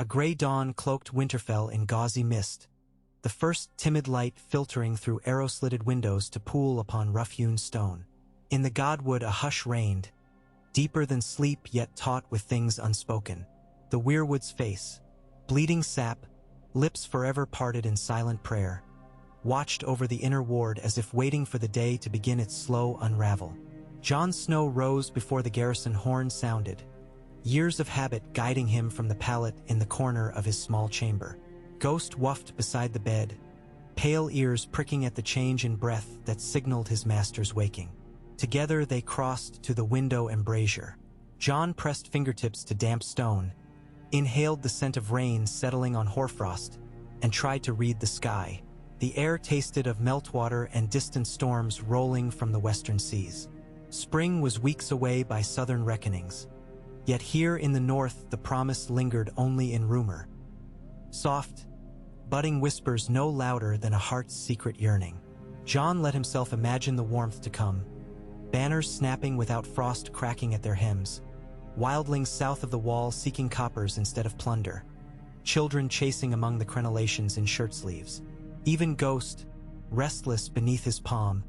A gray dawn cloaked Winterfell in gauzy mist, the first timid light filtering through arrow-slitted windows to pool upon rough-hewn stone. In the godwood a hush reigned, deeper than sleep yet taut with things unspoken. The weirwood's face, bleeding sap, lips forever parted in silent prayer, watched over the inner ward as if waiting for the day to begin its slow unravel. Jon Snow rose before the garrison horn sounded, years of habit guiding him from the pallet in the corner of his small chamber. Ghost whuffed beside the bed, pale ears pricking at the change in breath that signaled his master's waking. Together they crossed to the window embrasure. Jon pressed fingertips to damp stone, inhaled the scent of rain settling on hoarfrost, and tried to read the sky. The air tasted of meltwater and distant storms rolling from the western seas. Spring was weeks away by southern reckonings. Yet here in the north the promise lingered only in rumor. Soft, budding whispers no louder than a heart's secret yearning. Jon let himself imagine the warmth to come, banners snapping without frost cracking at their hems, wildlings south of the wall seeking coppers instead of plunder, children chasing among the crenellations in shirt sleeves. Even Ghost, restless beneath his palm,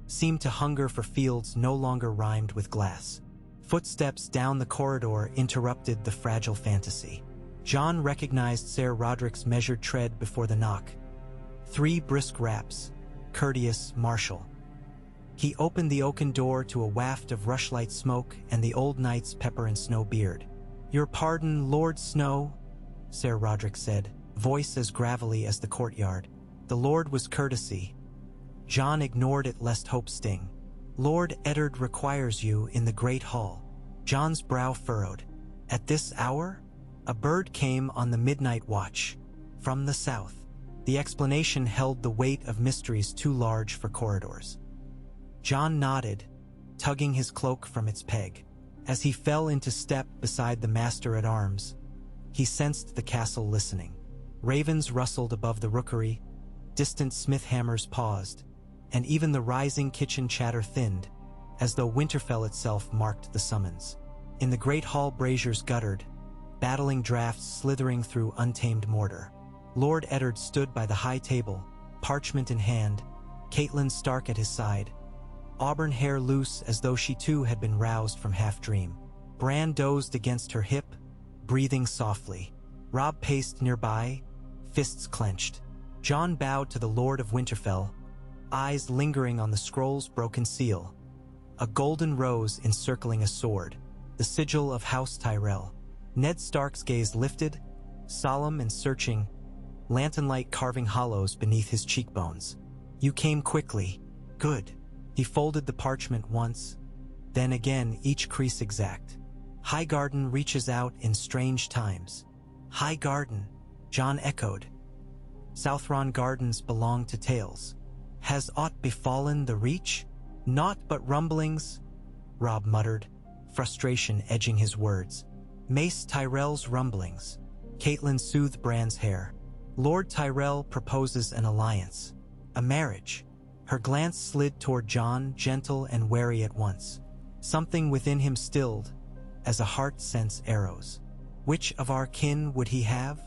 seemed to hunger for fields no longer rimed with glass. Footsteps down the corridor interrupted the fragile fantasy. Jon recognized Ser Roderick's measured tread before the knock. 3 brisk raps, courteous, martial. He opened the oaken door to a waft of rushlight smoke and the old knight's pepper and snow beard. "Your pardon, Lord Snow," Ser Roderick said, voice as gravelly as the courtyard. The Lord was courtesy. Jon ignored it lest hope sting. "Lord Eddard requires you in the great hall." Jon's brow furrowed. At this hour? A bird came on the midnight watch. From the south. The explanation held the weight of mysteries too large for corridors. Jon nodded, tugging his cloak from its peg. As he fell into step beside the master-at-arms, he sensed the castle listening. Ravens rustled above the rookery, distant smith hammers paused, and even the rising kitchen chatter thinned, as though Winterfell itself marked the summons. In the great hall braziers guttered, battling drafts slithering through untamed mortar. Lord Eddard stood by the high table, parchment in hand, Catelyn Stark at his side, auburn hair loose as though she too had been roused from half-dream. Bran dozed against her hip, breathing softly. Robb paced nearby, fists clenched. Jon bowed to the Lord of Winterfell, eyes lingering on the scroll's broken seal. A golden rose encircling a sword, the sigil of House Tyrell. Ned Stark's gaze lifted, solemn and searching, lantern-light carving hollows beneath his cheekbones. "You came quickly. Good." He folded the parchment once, then again, each crease exact. "Highgarden reaches out in strange times." "Highgarden," Jon echoed. "Southron Gardens belong to Tales. Has aught befallen the Reach?" "Naught but rumblings," Robb muttered, frustration edging his words. "Mace Tyrell's rumblings." Catelyn soothed Bran's hair. "Lord Tyrell proposes an alliance. A marriage." Her glance slid toward Jon, gentle and wary at once. Something within him stilled, as a heart sends arrows. "Which of our kin would he have?"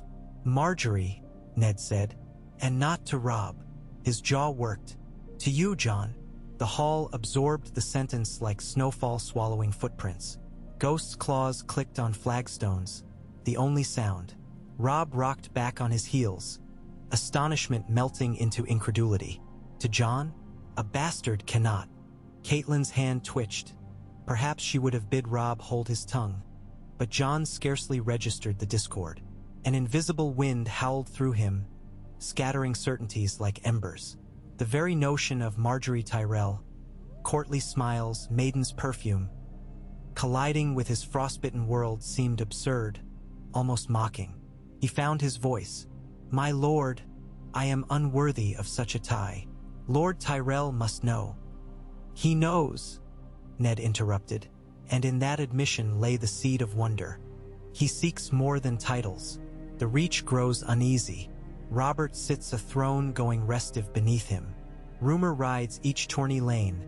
"Margaery," Ned said. "And not to Robb." His jaw worked. "To you, Jon." The hall absorbed the sentence like snowfall swallowing footprints. Ghost's claws clicked on flagstones, the only sound. Robb rocked back on his heels, astonishment melting into incredulity. "To Jon? A bastard cannot." Catelyn's hand twitched. Perhaps she would have bid Robb hold his tongue. But Jon scarcely registered the discord. An invisible wind howled through him, scattering certainties like embers. The very notion of Margaery Tyrell, courtly smiles, maiden's perfume, colliding with his frostbitten world seemed absurd, almost mocking. He found his voice. "My lord, I am unworthy of such a tie. Lord Tyrell must know." "He knows," Ned interrupted, and in that admission lay the seed of wonder. "He seeks more than titles. The Reach grows uneasy. Robert sits a throne going restive beneath him. Rumor rides each tourney lane,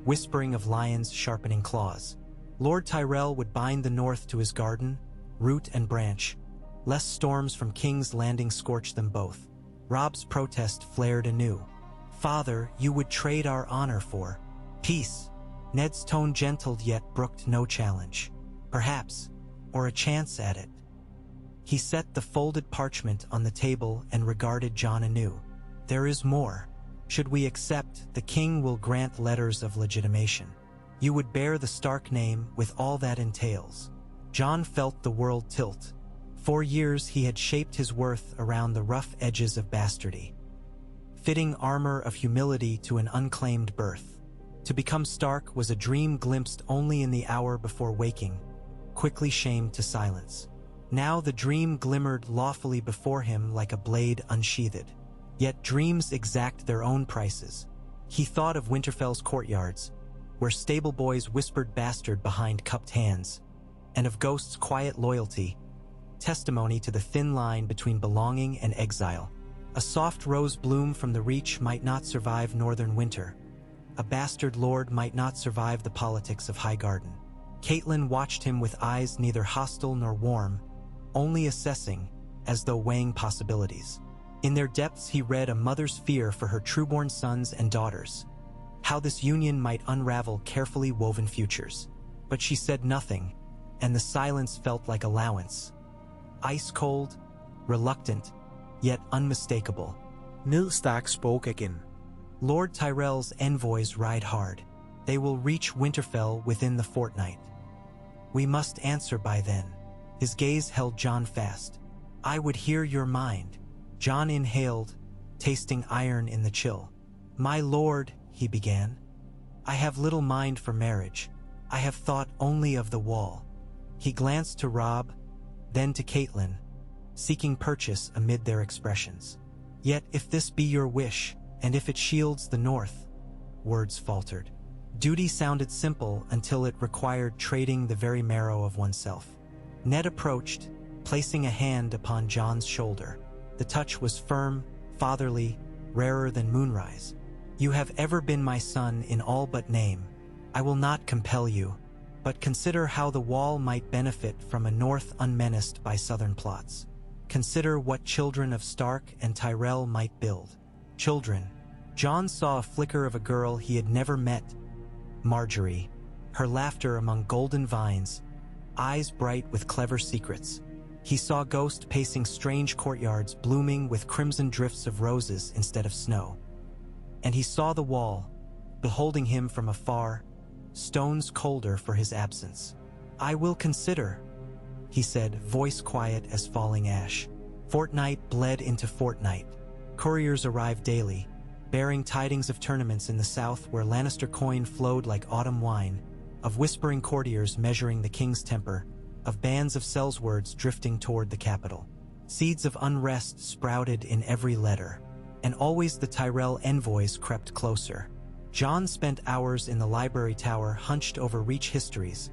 whispering of lions sharpening claws. Lord Tyrell would bind the north to his garden, root and branch, lest storms from King's Landing scorch them both. Robb's protest flared anew. "Father, you would trade our honor for peace." Ned's tone gentled yet brooked no challenge. "Perhaps, or a chance at it." He set the folded parchment on the table and regarded Jon anew. "There is more. Should we accept, the king will grant letters of legitimation. You would bear the Stark name with all that entails." Jon felt the world tilt. For years he had shaped his worth around the rough edges of bastardy, fitting armor of humility to an unclaimed birth. To become Stark was a dream glimpsed only in the hour before waking, quickly shamed to silence. Now the dream glimmered lawfully before him like a blade unsheathed. Yet dreams exact their own prices. He thought of Winterfell's courtyards, where stable boys whispered bastard behind cupped hands, and of Ghost's quiet loyalty, testimony to the thin line between belonging and exile. A soft rose bloom from the Reach might not survive northern winter. A bastard lord might not survive the politics of Highgarden. Catelyn watched him with eyes neither hostile nor warm, only assessing, as though weighing possibilities. In their depths he read a mother's fear for her trueborn sons and daughters, how this union might unravel carefully woven futures. But she said nothing, and the silence felt like allowance. Ice-cold, reluctant, yet unmistakable. Ned Stark spoke again. "Lord Tyrell's envoys ride hard. They will reach Winterfell within the fortnight. We must answer by then." His gaze held Jon fast. "I would hear your mind." Jon inhaled, tasting iron in the chill. "My lord," he began, "I have little mind for marriage. I have thought only of the wall." He glanced to Robb, then to Catelyn, seeking purchase amid their expressions. "Yet if this be your wish, and if it shields the North," words faltered. Duty sounded simple until it required trading the very marrow of oneself. Ned approached, placing a hand upon Jon's shoulder. The touch was firm, fatherly, rarer than moonrise. "You have ever been my son in all but name. I will not compel you, but consider how the wall might benefit from a North unmenaced by southern plots. Consider what children of Stark and Tyrell might build." Children. Jon saw a flicker of a girl he had never met, Margaery, her laughter among golden vines, eyes bright with clever secrets. He saw Ghost pacing strange courtyards blooming with crimson drifts of roses instead of snow. And he saw the wall, beholding him from afar, stones colder for his absence. "I will consider," he said, voice quiet as falling ash. Fortnight bled into fortnight. Couriers arrived daily, bearing tidings of tournaments in the south where Lannister coin flowed like autumn wine, of whispering courtiers measuring the king's temper, of bands of sellswords drifting toward the capital. Seeds of unrest sprouted in every letter, and always the Tyrell envoys crept closer. Jon spent hours in the library tower hunched over Reach histories,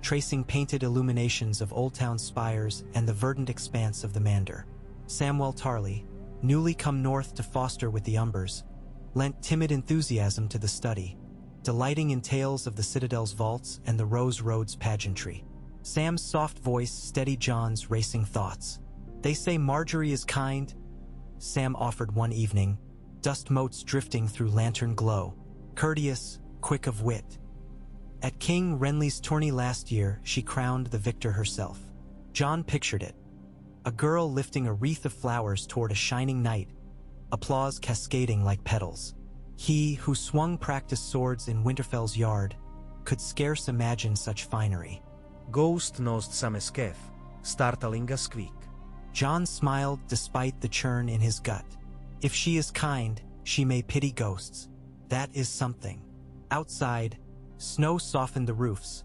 tracing painted illuminations of Old Town spires and the verdant expanse of the Mander. Samwell Tarly, newly come north to foster with the Umbers, lent timid enthusiasm to the study, delighting in tales of the Citadel's vaults and the Rose Road's pageantry. Sam's soft voice steadied Jon's racing thoughts. "They say Margaery is kind," Sam offered one evening, dust motes drifting through lantern glow. "Courteous, quick of wit. At King Renly's tourney last year, she crowned the victor herself." Jon pictured it. A girl lifting a wreath of flowers toward a shining knight, applause cascading like petals. He, who swung practiced swords in Winterfell's yard, could scarce imagine such finery. Ghost nosed some escape, startling a squeak. Jon smiled despite the churn in his gut. If she is kind, she may pity ghosts. That is something. Outside, snow softened the roofs,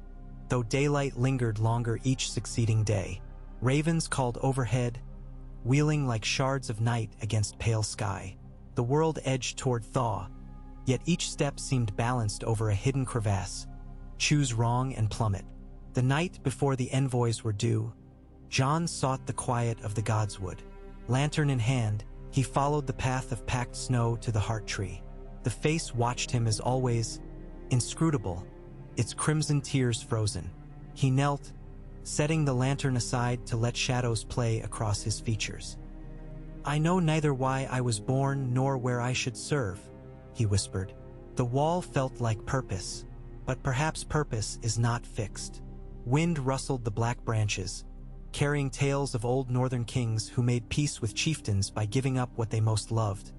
though daylight lingered longer each succeeding day. Ravens called overhead, wheeling like shards of night against pale sky. The world edged toward thaw, yet each step seemed balanced over a hidden crevasse. Choose wrong and plummet. The night before the envoys were due, Jon sought the quiet of the Godswood. Lantern in hand, he followed the path of packed snow to the heart tree. The face watched him as always, inscrutable, its crimson tears frozen. He knelt, setting the lantern aside to let shadows play across his features. "I know neither why I was born nor where I should serve," he whispered. The wall felt like purpose, but perhaps purpose is not fixed. Wind rustled the black branches, carrying tales of old northern kings who made peace with chieftains by giving up what they most loved,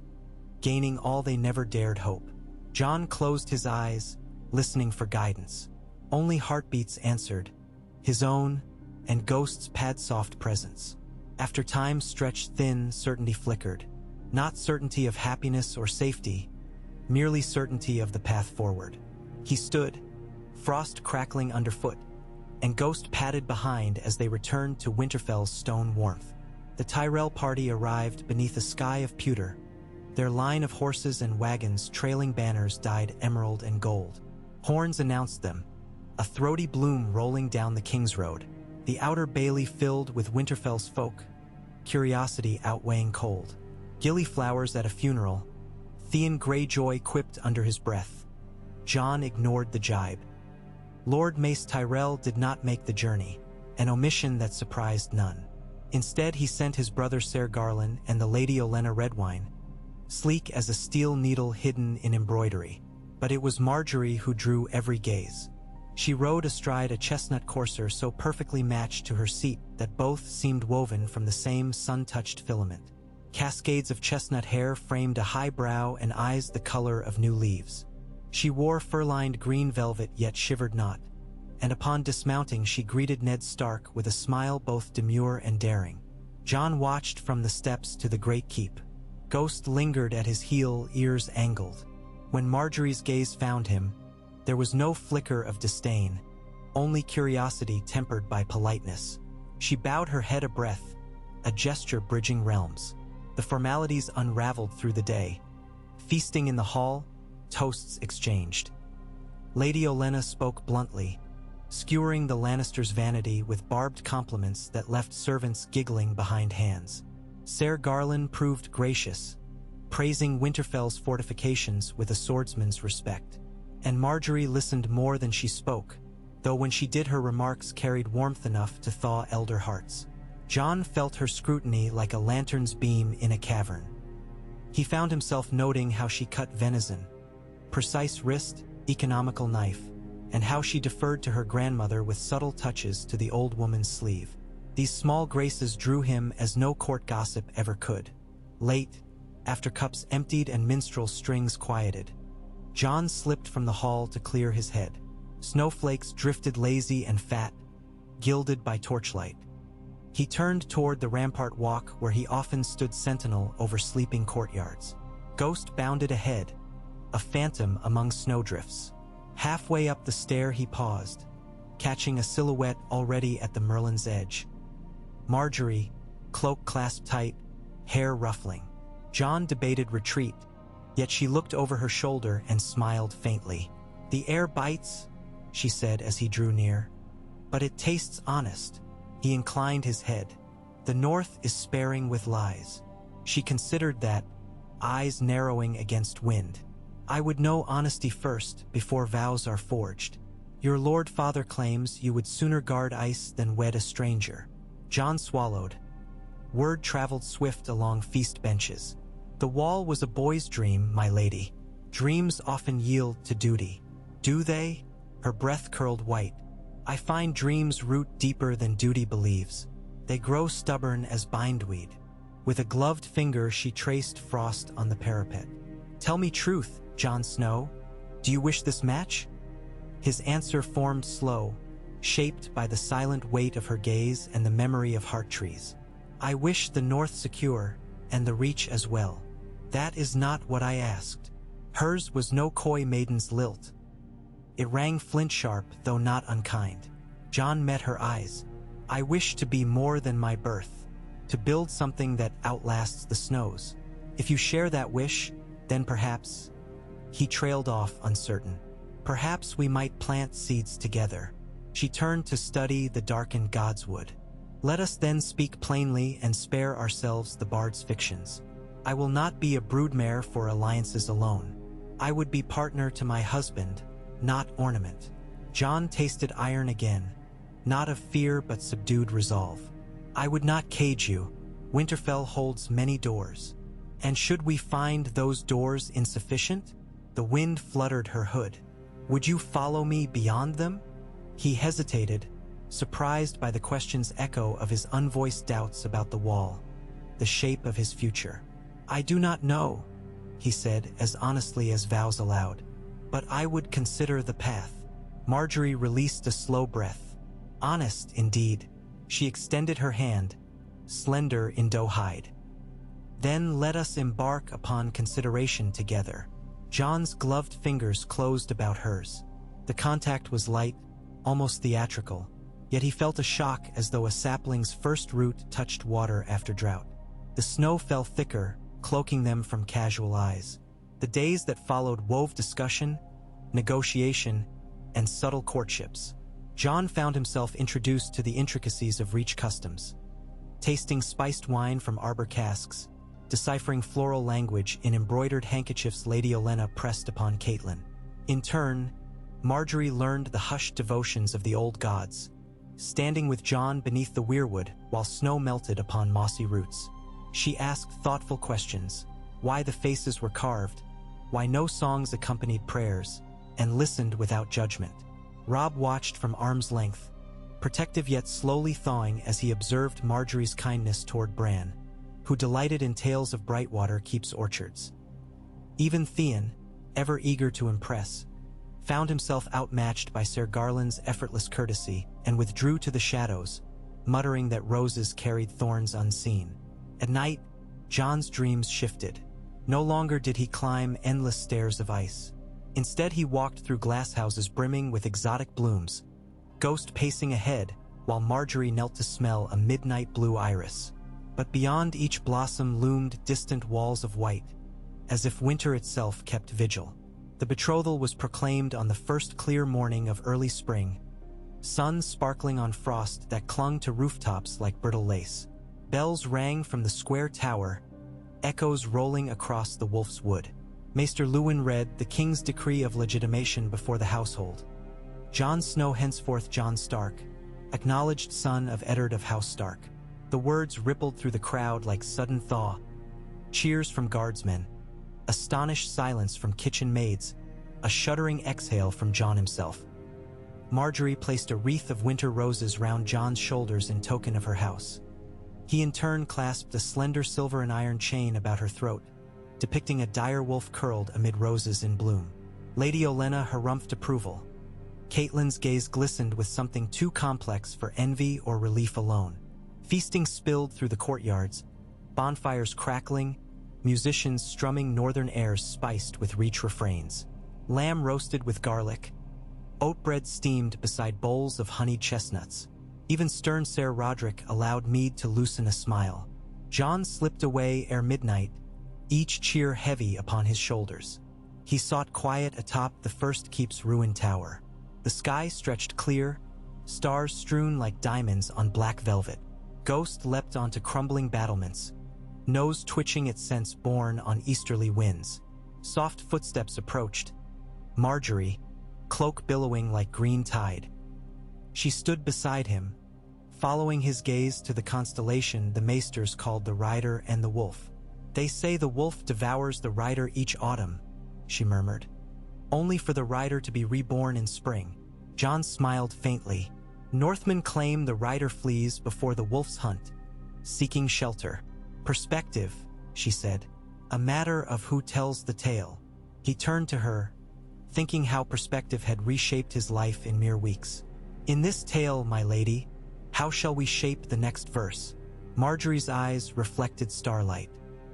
gaining all they never dared hope. Jon closed his eyes, listening for guidance. Only heartbeats answered, his own, and Ghost's pad-soft presence. After time stretched thin, certainty flickered. Not certainty of happiness or safety, merely certainty of the path forward. He stood, frost crackling underfoot, and Ghost padded behind as they returned to Winterfell's stone warmth. The Tyrell party arrived beneath a sky of pewter, their line of horses and wagons trailing banners dyed emerald and gold. Horns announced them, a throaty bloom rolling down the King's Road, the outer bailey filled with Winterfell's folk, curiosity outweighing cold. Gilly flowers at a funeral, Theon Greyjoy quipped under his breath. Jon ignored the jibe. Lord Mace Tyrell did not make the journey, an omission that surprised none. Instead, he sent his brother Ser Garland and the Lady Olenna Redwine, sleek as a steel needle hidden in embroidery. But it was Margaery who drew every gaze. She rode astride a chestnut courser so perfectly matched to her seat that both seemed woven from the same sun-touched filament. Cascades of chestnut hair framed a high brow and eyes the color of new leaves. She wore fur-lined green velvet yet shivered not, and upon dismounting she greeted Ned Stark with a smile both demure and daring. Jon watched from the steps to the great keep. Ghost lingered at his heel, ears angled. When Margaery's gaze found him, there was no flicker of disdain, only curiosity tempered by politeness. She bowed her head a breath, a gesture bridging realms. The formalities unraveled through the day. Feasting in the hall, toasts exchanged. Lady Olenna spoke bluntly, skewering the Lannisters' vanity with barbed compliments that left servants giggling behind hands. Ser Garland proved gracious, praising Winterfell's fortifications with a swordsman's respect. And Margaery listened more than she spoke, though when she did her remarks carried warmth enough to thaw elder hearts. Jon felt her scrutiny like a lantern's beam in a cavern. He found himself noting how she cut venison, precise wrist, economical knife, and how she deferred to her grandmother with subtle touches to the old woman's sleeve. These small graces drew him as no court gossip ever could. Late, after cups emptied and minstrel strings quieted, Jon slipped from the hall to clear his head. Snowflakes drifted lazy and fat, gilded by torchlight. He turned toward the rampart walk where he often stood sentinel over sleeping courtyards. Ghost bounded ahead, a phantom among snowdrifts. Halfway up the stair he paused, catching a silhouette already at the Merlin's edge. Margaery, cloak clasped tight, hair ruffling. Jon debated retreat, yet she looked over her shoulder and smiled faintly. "The air bites," she said as he drew near, "but it tastes honest." He inclined his head. "The North is sparing with lies." She considered that, eyes narrowing against wind. "I would know honesty first, before vows are forged. Your Lord Father claims you would sooner guard ice than wed a stranger." Jon swallowed. Word traveled swift along feast benches. "The wall was a boy's dream, my lady. Dreams often yield to duty." "Do they?" Her breath curled white. "I find dreams root deeper than duty believes. They grow stubborn as bindweed." With a gloved finger she traced frost on the parapet. "Tell me truth, Jon Snow. Do you wish this match?" His answer formed slow, shaped by the silent weight of her gaze and the memory of heart trees. "I wish the North secure, and the Reach as well. That is not what I asked." Hers was no coy maiden's lilt. It rang flint-sharp, though not unkind. Jon met her eyes. "I wish to be more than my birth, to build something that outlasts the snows. If you share that wish, then perhaps—" He trailed off uncertain. "Perhaps we might plant seeds together." She turned to study the darkened godswood. "Let us then speak plainly and spare ourselves the bard's fictions. I will not be a broodmare for alliances alone. I would be partner to my husband, not ornament." Jon tasted iron again, not of fear but subdued resolve. I would not cage you. Winterfell holds many doors. And should we find those doors insufficient? The wind fluttered her hood. Would you follow me beyond them? He hesitated, surprised by the question's echo of his unvoiced doubts about the wall, the shape of his future. I do not know, he said as honestly as vows allowed, but I would consider the path. Margaery released a slow breath. Honest, indeed. She extended her hand, slender in doe hide. Then let us embark upon consideration together. Jon's gloved fingers closed about hers. The contact was light, almost theatrical, yet he felt a shock as though a sapling's first root touched water after drought. The snow fell thicker, cloaking them from casual eyes. The days that followed wove discussion, negotiation, and subtle courtships. Jon found himself introduced to the intricacies of Reach customs, tasting spiced wine from arbor casks, deciphering floral language in embroidered handkerchiefs Lady Olenna pressed upon Catelyn. In turn, Margaery learned the hushed devotions of the old gods, standing with Jon beneath the weirwood while snow melted upon mossy roots. She asked thoughtful questions: why the faces were carved, why no songs accompanied prayers, and listened without judgment. Robb watched from arm's length, protective yet slowly thawing as he observed Margaery's kindness toward Bran, who delighted in tales of Brightwater Keep's orchards. Even Theon, ever eager to impress, found himself outmatched by Ser Garland's effortless courtesy and withdrew to the shadows, muttering that roses carried thorns unseen. At night, Jon's dreams shifted. No longer did he climb endless stairs of ice. Instead, he walked through glasshouses brimming with exotic blooms, Ghost pacing ahead while Margaery knelt to smell a midnight blue iris. But beyond each blossom loomed distant walls of white, as if winter itself kept vigil. The betrothal was proclaimed on the first clear morning of early spring, sun sparkling on frost that clung to rooftops like brittle lace. Bells rang from the square tower, echoes rolling across the Wolf's Wood. Maester Luwin read the king's decree of legitimation before the household. Jon Snow, henceforth Jon Stark, acknowledged son of Eddard of House Stark. The words rippled through the crowd like sudden thaw. Cheers from guardsmen, astonished silence from kitchen maids, a shuddering exhale from Jon himself. Margaery placed a wreath of winter roses round Jon's shoulders in token of her house. He in turn clasped a slender silver and iron chain about her throat, depicting a dire wolf curled amid roses in bloom. Lady Olenna harumphed approval. Catelyn's gaze glistened with something too complex for envy or relief alone. Feasting spilled through the courtyards, bonfires crackling, musicians strumming northern airs spiced with Reach refrains. Lamb roasted with garlic, oat bread steamed beside bowls of honeyed chestnuts. Even stern Ser Roderick allowed mead to loosen a smile. Jon slipped away ere midnight, each cheer heavy upon his shoulders. He sought quiet atop the first keep's ruined tower. The sky stretched clear, stars strewn like diamonds on black velvet. Ghost leapt onto crumbling battlements, nose twitching at scents borne on easterly winds. Soft footsteps approached. Margaery, cloak billowing like green tide. She stood beside him, following his gaze to the constellation the maesters called the Rider and the Wolf. They say the wolf devours the rider each autumn, she murmured, only for the rider to be reborn in spring. Jon smiled faintly. Northmen claim the rider flees before the wolf's hunt, seeking shelter. Perspective, she said, a matter of who tells the tale. He turned to her, thinking how perspective had reshaped his life in mere weeks. In this tale, my lady, how shall we shape the next verse? Margaery's eyes reflected starlight.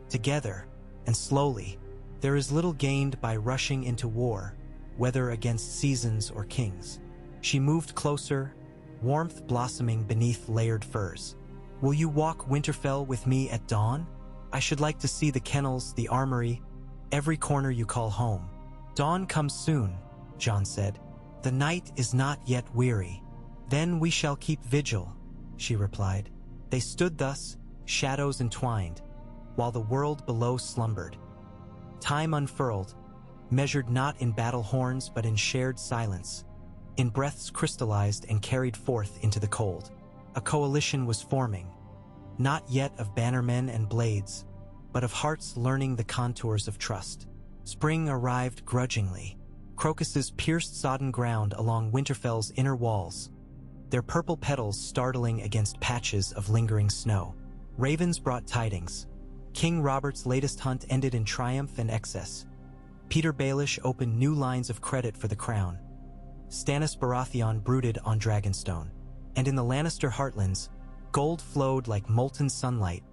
Together, and slowly, there is little gained by rushing into war, whether against seasons or kings. She moved closer, warmth blossoming beneath layered furs. Will you walk Winterfell with me at dawn? I should like to see the kennels, the armory, every corner you call home. Dawn comes soon, Jon said. The night is not yet weary. Then we shall keep vigil, she replied. They stood thus, shadows entwined, while the world below slumbered. Time unfurled, measured not in battle horns but in shared silence. in breaths crystallized and carried forth into the cold. A coalition was forming, not yet of bannermen and blades, but of hearts learning the contours of trust. Spring arrived grudgingly. Crocuses pierced sodden ground along Winterfell's inner walls, their purple petals startling against patches of lingering snow. Ravens brought tidings. King Robert's latest hunt ended in triumph and excess. Peter Baelish opened new lines of credit for the crown. Stannis Baratheon brooded on Dragonstone. And in the Lannister heartlands, gold flowed like molten sunlight,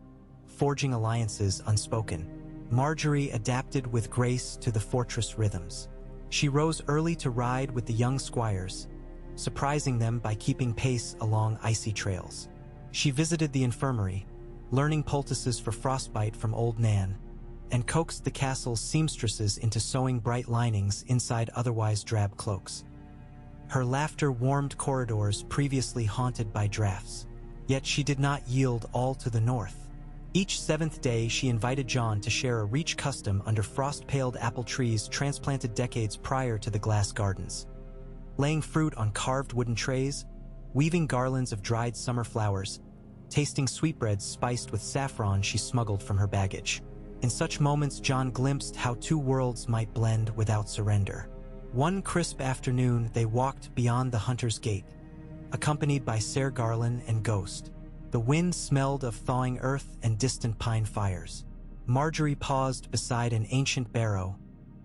forging alliances unspoken. Margaery adapted with grace to the fortress rhythms. She rose early to ride with the young squires, surprising them by keeping pace along icy trails. She visited the infirmary, learning poultices for frostbite from old Nan, and coaxed the castle's seamstresses into sewing bright linings inside otherwise drab cloaks. Her laughter warmed corridors previously haunted by drafts, yet she did not yield all to the north. Each seventh day she invited Jon to share a reach custom under frost-paled apple trees transplanted decades prior to the glass gardens. Laying fruit on carved wooden trays, weaving garlands of dried summer flowers, tasting sweetbreads spiced with saffron she smuggled from her baggage. In such moments Jon glimpsed how two worlds might blend without surrender. One crisp afternoon they walked beyond the Hunter's Gate, accompanied by Ser Garland and Ghost. The wind smelled of thawing earth and distant pine fires. Margaery paused beside an ancient barrow,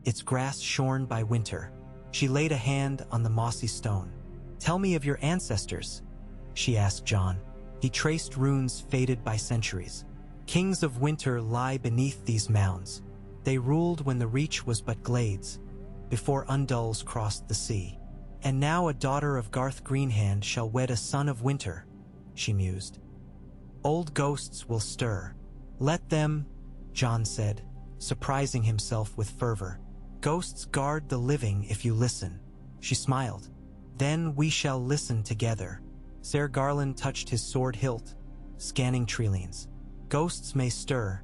its grass shorn by winter. She laid a hand on the mossy stone. "Tell me of your ancestors," she asked Jon. He traced runes faded by centuries. "Kings of winter lie beneath these mounds. They ruled when the reach was but glades, before Undulls crossed the sea. And now a daughter of Garth Greenhand shall wed a son of winter," she mused. "Old ghosts will stir. Let them," Jon said, surprising himself with fervor. "Ghosts guard the living if you listen." She smiled. "Then we shall listen together." Ser Garland touched his sword hilt, scanning treelines. "Ghosts may stir,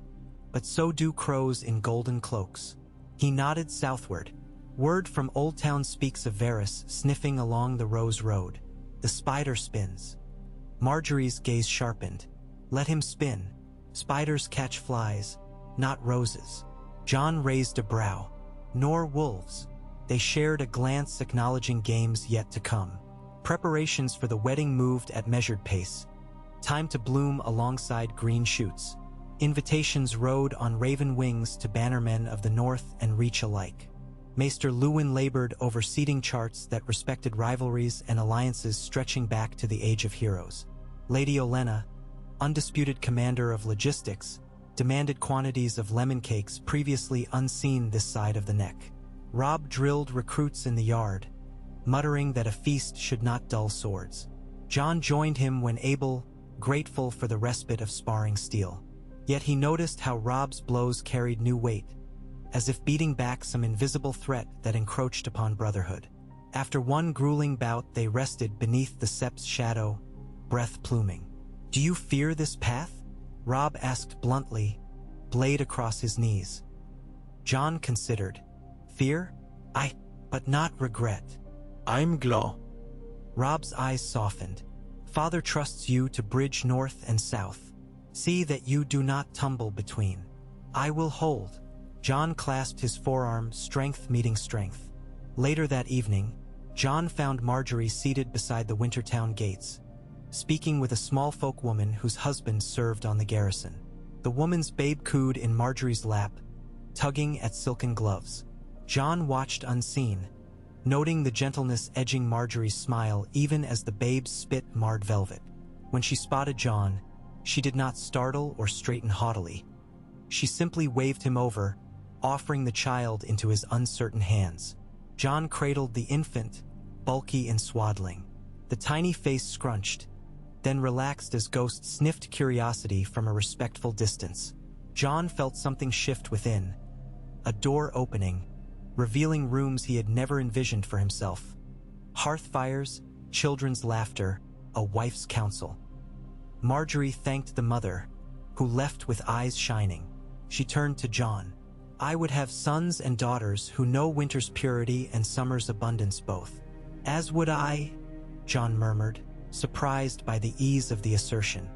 but so do crows in golden cloaks." He nodded southward. Word from Old Town speaks of Varys sniffing along the Rose Road. "The spider spins." Margaery's gaze sharpened. "Let him spin. Spiders catch flies, not roses." Jon raised a brow. "Nor wolves." They shared a glance acknowledging games yet to come. Preparations for the wedding moved at measured pace. Time to bloom alongside green shoots. Invitations rode on raven wings to bannermen of the north and reach alike. Maester Luwin labored over seating charts that respected rivalries and alliances stretching back to the Age of Heroes. Lady Olenna, undisputed commander of logistics, demanded quantities of lemon cakes previously unseen this side of the neck. Robb drilled recruits in the yard, muttering that a feast should not dull swords. Jon joined him when able, grateful for the respite of sparring steel. Yet he noticed how Robb's blows carried new weight, as if beating back some invisible threat that encroached upon brotherhood. After one grueling bout they rested beneath the Sept's shadow, breath pluming. "Do you fear this path?" Robb asked bluntly, blade across his knees. Jon considered. "Fear? But not regret." "I'm Glo." Robb's eyes softened. "Father trusts you to bridge north and south. See that you do not tumble between. I will hold." Jon clasped his forearm, strength meeting strength. Later that evening, Jon found Margaery seated beside the Wintertown gates, speaking with a small folk woman whose husband served on the garrison. The woman's babe cooed in Margaery's lap, tugging at silken gloves. Jon watched unseen, noting the gentleness edging Margaery's smile even as the babe's spit marred velvet. When she spotted Jon, she did not startle or straighten haughtily. She simply waved him over, offering the child into his uncertain hands. Jon cradled the infant, bulky and swaddling. The tiny face scrunched, then relaxed as Ghost sniffed curiosity from a respectful distance. Jon felt something shift within, a door opening, revealing rooms he had never envisioned for himself. Hearth fires, children's laughter, a wife's counsel. Margaery thanked the mother, who left with eyes shining. She turned to Jon. "I would have sons and daughters who know winter's purity and summer's abundance both." As would I, Jon murmured, surprised by the ease of the assertion.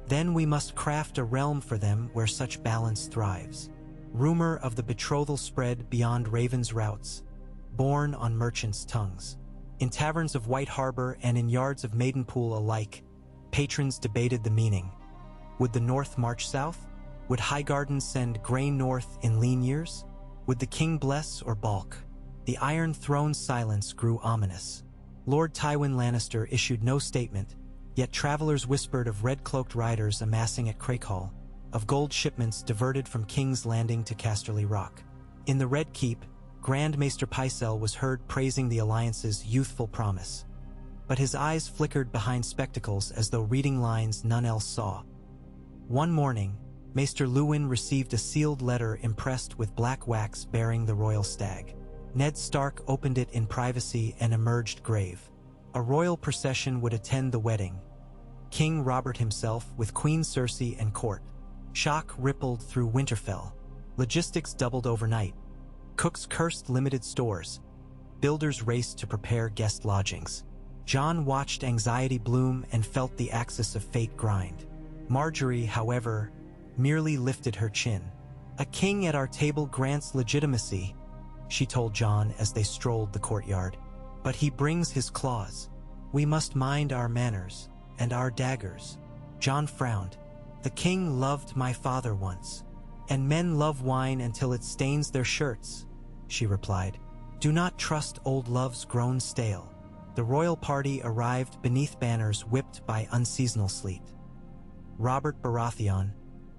Then we must craft a realm for them where such balance thrives. Rumor of the betrothal spread beyond Raven's routes, borne on merchants' tongues. In taverns of White Harbor and in yards of Maidenpool alike, patrons debated the meaning. Would the North march south? Would Highgarden send grain north in lean years? Would the king bless or balk? The Iron Throne's silence grew ominous. Lord Tywin Lannister issued no statement, yet travelers whispered of red-cloaked riders amassing at Crakehall, of gold shipments diverted from King's Landing to Casterly Rock. In the Red Keep, Grand Maester Pycelle was heard praising the Alliance's youthful promise. But his eyes flickered behind spectacles as though reading lines none else saw. One morning, Maester Luwin received a sealed letter impressed with black wax bearing the royal stag. Ned Stark opened it in privacy and emerged grave. A royal procession would attend the wedding. King Robert himself with Queen Cersei and court. Shock rippled through Winterfell. Logistics doubled overnight. Cooks cursed limited stores. Builders raced to prepare guest lodgings. Jon watched anxiety bloom and felt the axis of fate grind. Margaery, however, merely lifted her chin. "A king at our table grants legitimacy," she told Jon as they strolled the courtyard. "But he brings his claws. We must mind our manners and our daggers." Jon frowned. "The king loved my father once, and men love wine until it stains their shirts," she replied. "Do not trust old loves grown stale." The royal party arrived beneath banners whipped by unseasonal sleet. Robert Baratheon,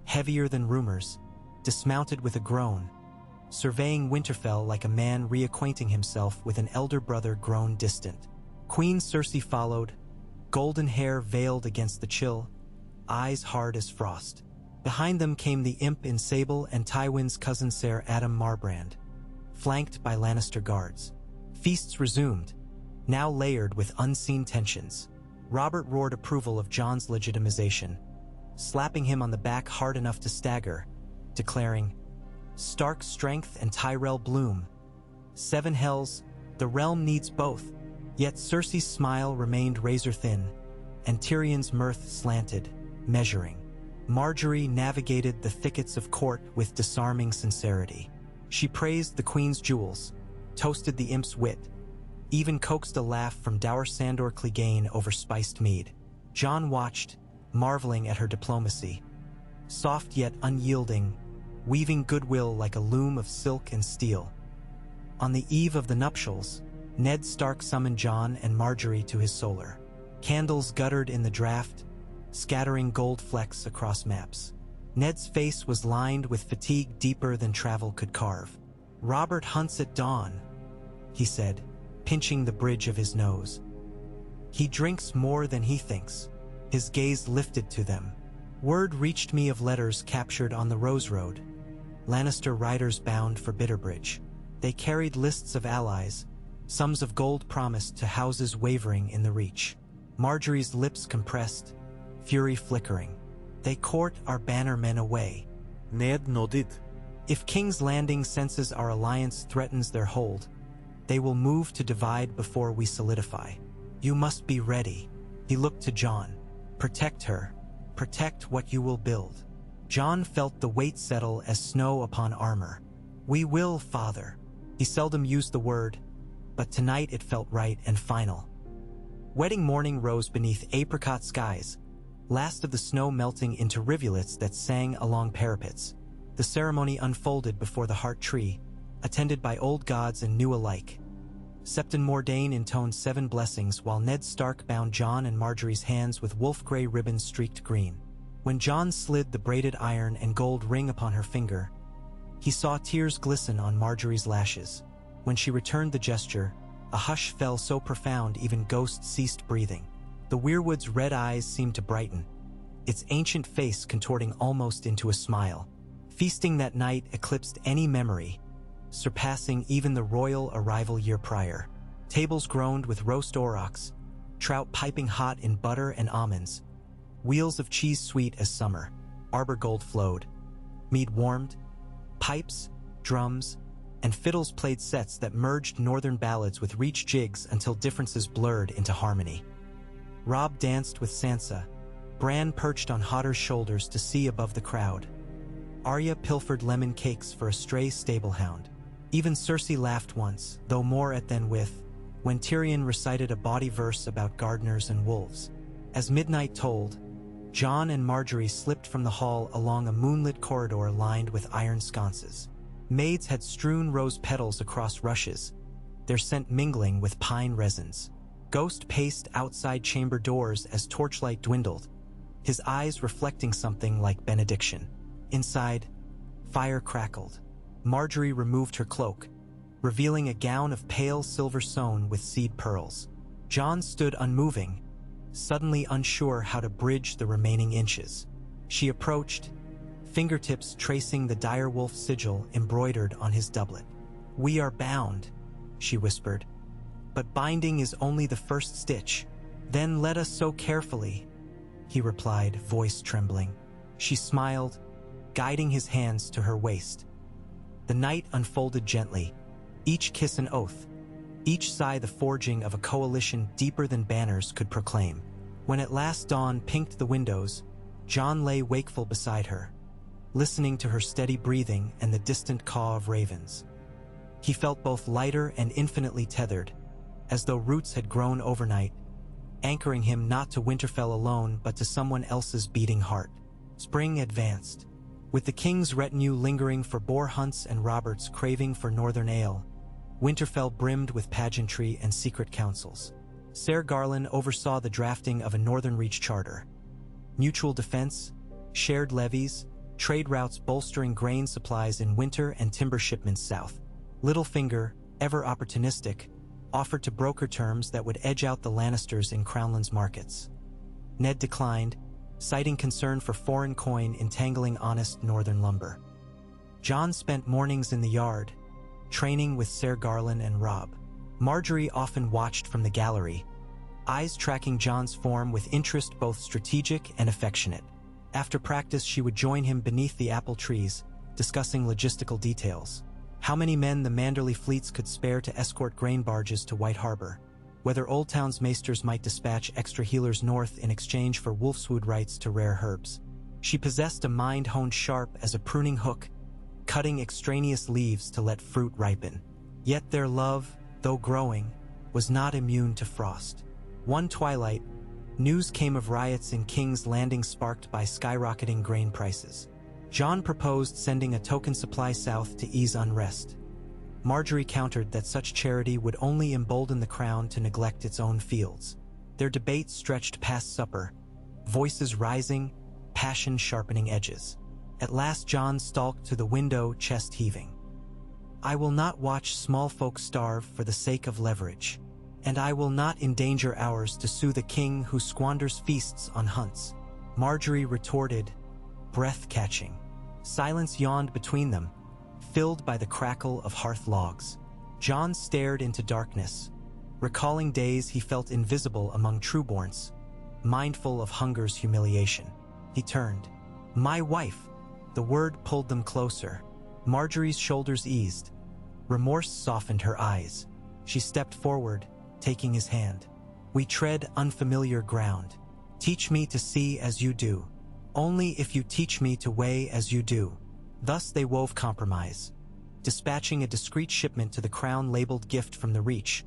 heavier than rumors, dismounted with a groan, surveying Winterfell like a man reacquainting himself with an elder brother grown distant. Queen Cersei followed, golden hair veiled against the chill, eyes hard as frost. Behind them came the imp in sable and Tywin's cousin Ser Adam Marbrand, flanked by Lannister guards. Feasts resumed, now layered with unseen tensions. Robert roared approval of Jon's legitimization, slapping him on the back hard enough to stagger, declaring, "Stark strength and Tyrell bloom. Seven hells, the realm needs both." Yet Cersei's smile remained razor-thin, and Tyrion's mirth slanted, measuring. Margaery navigated the thickets of court with disarming sincerity. She praised the queen's jewels, toasted the imp's wit, even coaxed a laugh from dour Sandor Clegane over spiced mead. Jon watched, marveling at her diplomacy, soft yet unyielding, weaving goodwill like a loom of silk and steel. On the eve of the nuptials, Ned Stark summoned Jon and Margaery to his solar. Candles guttered in the draught, scattering gold flecks across maps. Ned's face was lined with fatigue deeper than travel could carve. "Robert hunts at dawn," he said, pinching the bridge of his nose. "He drinks more than he thinks." His gaze lifted to them. "Word reached me of letters captured on the Rose Road. Lannister riders bound for Bitterbridge. They carried lists of allies, sums of gold promised to houses wavering in the reach." Margaery's lips compressed, fury flickering. "They court our bannermen away." Ned nodded. "If King's Landing senses our alliance threatens their hold, they will move to divide before we solidify. You must be ready." He looked to Jon. "Protect her. Protect what you will build." Jon felt the weight settle as snow upon armor. "We will, father." He seldom used the word, but tonight it felt right and final. Wedding morning rose beneath apricot skies, last of the snow melting into rivulets that sang along parapets. The ceremony unfolded before the heart tree, attended by old gods and new alike. Septon Mordain intoned 7 blessings while Ned Stark bound Jon and Margaery's hands with wolf-gray ribbons streaked green. When Jon slid the braided iron and gold ring upon her finger, he saw tears glisten on Margaery's lashes. When she returned the gesture, a hush fell so profound even ghosts ceased breathing. The weirwood's red eyes seemed to brighten, its ancient face contorting almost into a smile. Feasting that night eclipsed any memory, surpassing even the royal arrival year prior. Tables groaned with roast aurochs, trout piping hot in butter and almonds, wheels of cheese sweet as summer. Arbor gold flowed, mead warmed, pipes, drums, and fiddles played sets that merged northern ballads with Reach jigs until differences blurred into harmony. Robb danced with Sansa. Bran perched on Hodder's shoulders to see above the crowd. Arya pilfered lemon cakes for a stray stablehound. Even Cersei laughed once, though more at than with, when Tyrion recited a bawdy verse about gardeners and wolves. As midnight tolled, Jon and Margaery slipped from the hall along a moonlit corridor lined with iron sconces. Maids had strewn rose petals across rushes, their scent mingling with pine resins. Ghost paced outside chamber doors as torchlight dwindled, his eyes reflecting something like benediction. Inside, fire crackled. Margaery removed her cloak, revealing a gown of pale silver sewn with seed pearls. Jon stood unmoving, suddenly unsure how to bridge the remaining inches. She approached, fingertips tracing the direwolf sigil embroidered on his doublet. "We are bound," she whispered. "But binding is only the first stitch. Then let us sew carefully," he replied, voice trembling. She smiled, guiding his hands to her waist. The night unfolded gently, each kiss an oath, each sigh the forging of a coalition deeper than banners could proclaim. When at last dawn pinked the windows, Jon lay wakeful beside her, listening to her steady breathing and the distant caw of ravens. He felt both lighter and infinitely tethered, as though roots had grown overnight, anchoring him not to Winterfell alone but to someone else's beating heart. Spring advanced, with the king's retinue lingering for boar hunts and Robert's craving for northern ale. Winterfell brimmed with pageantry and secret councils. Ser Garland oversaw the drafting of a Northern Reach charter. Mutual defense, shared levies, trade routes bolstering grain supplies in winter and timber shipments south. Littlefinger, ever opportunistic, offered to broker terms that would edge out the Lannisters in Crownland's markets. Ned declined, citing concern for foreign coin entangling honest northern lumber. Jon spent mornings in the yard, training with Ser Garland and Robb. Margaery often watched from the gallery, eyes tracking Jon's form with interest both strategic and affectionate. After practice, she would join him beneath the apple trees, discussing logistical details. How many men the Manderley fleets could spare to escort grain barges to White Harbor, whether Old Town's maesters might dispatch extra healers north in exchange for wolfswood rights to rare herbs. She possessed a mind honed sharp as a pruning hook, cutting extraneous leaves to let fruit ripen. Yet their love, though growing, was not immune to frost. One twilight, news came of riots in King's Landing sparked by skyrocketing grain prices. Jon proposed sending a token supply south to ease unrest. Margaery countered that such charity would only embolden the crown to neglect its own fields. Their debate stretched past supper, voices rising, passion sharpening edges. At last Jon stalked to the window, chest heaving. "I will not watch small folk starve for the sake of leverage, and I will not endanger ours to sue the king who squanders feasts on hunts." Margaery retorted, breath-catching. Silence yawned between them, filled by the crackle of hearth logs. Jon stared into darkness, recalling days he felt invisible among trueborns, mindful of hunger's humiliation. He turned. "My wife!" The word pulled them closer. Margaery's shoulders eased. Remorse softened her eyes. She stepped forward, taking his hand. "We tread unfamiliar ground. Teach me to see as you do. Only if you teach me to weigh as you do." Thus they wove compromise, dispatching a discreet shipment to the crown-labeled gift from the Reach,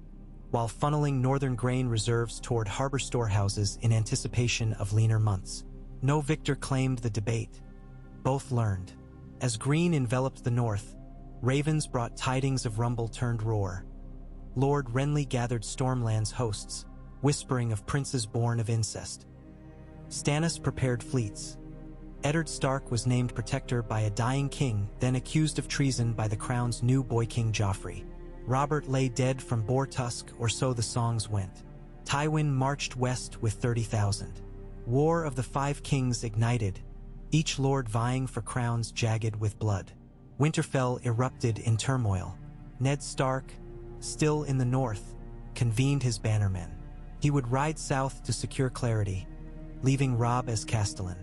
while funneling northern grain reserves toward harbor storehouses in anticipation of leaner months. No victor claimed the debate. Both learned. As green enveloped the north, ravens brought tidings of rumble turned roar. Lord Renly gathered Stormland's hosts, whispering of princes born of incest. Stannis prepared fleets. Eddard Stark was named protector by a dying king, then accused of treason by the crown's new boy king Joffrey. Robert lay dead from boar tusk, or so the songs went. Tywin marched west with 30,000. War of the Five Kings ignited, each lord vying for crowns jagged with blood. Winterfell erupted in turmoil. Ned Stark, still in the north, convened his bannermen. He would ride south to secure clarity, leaving Robb as castellan.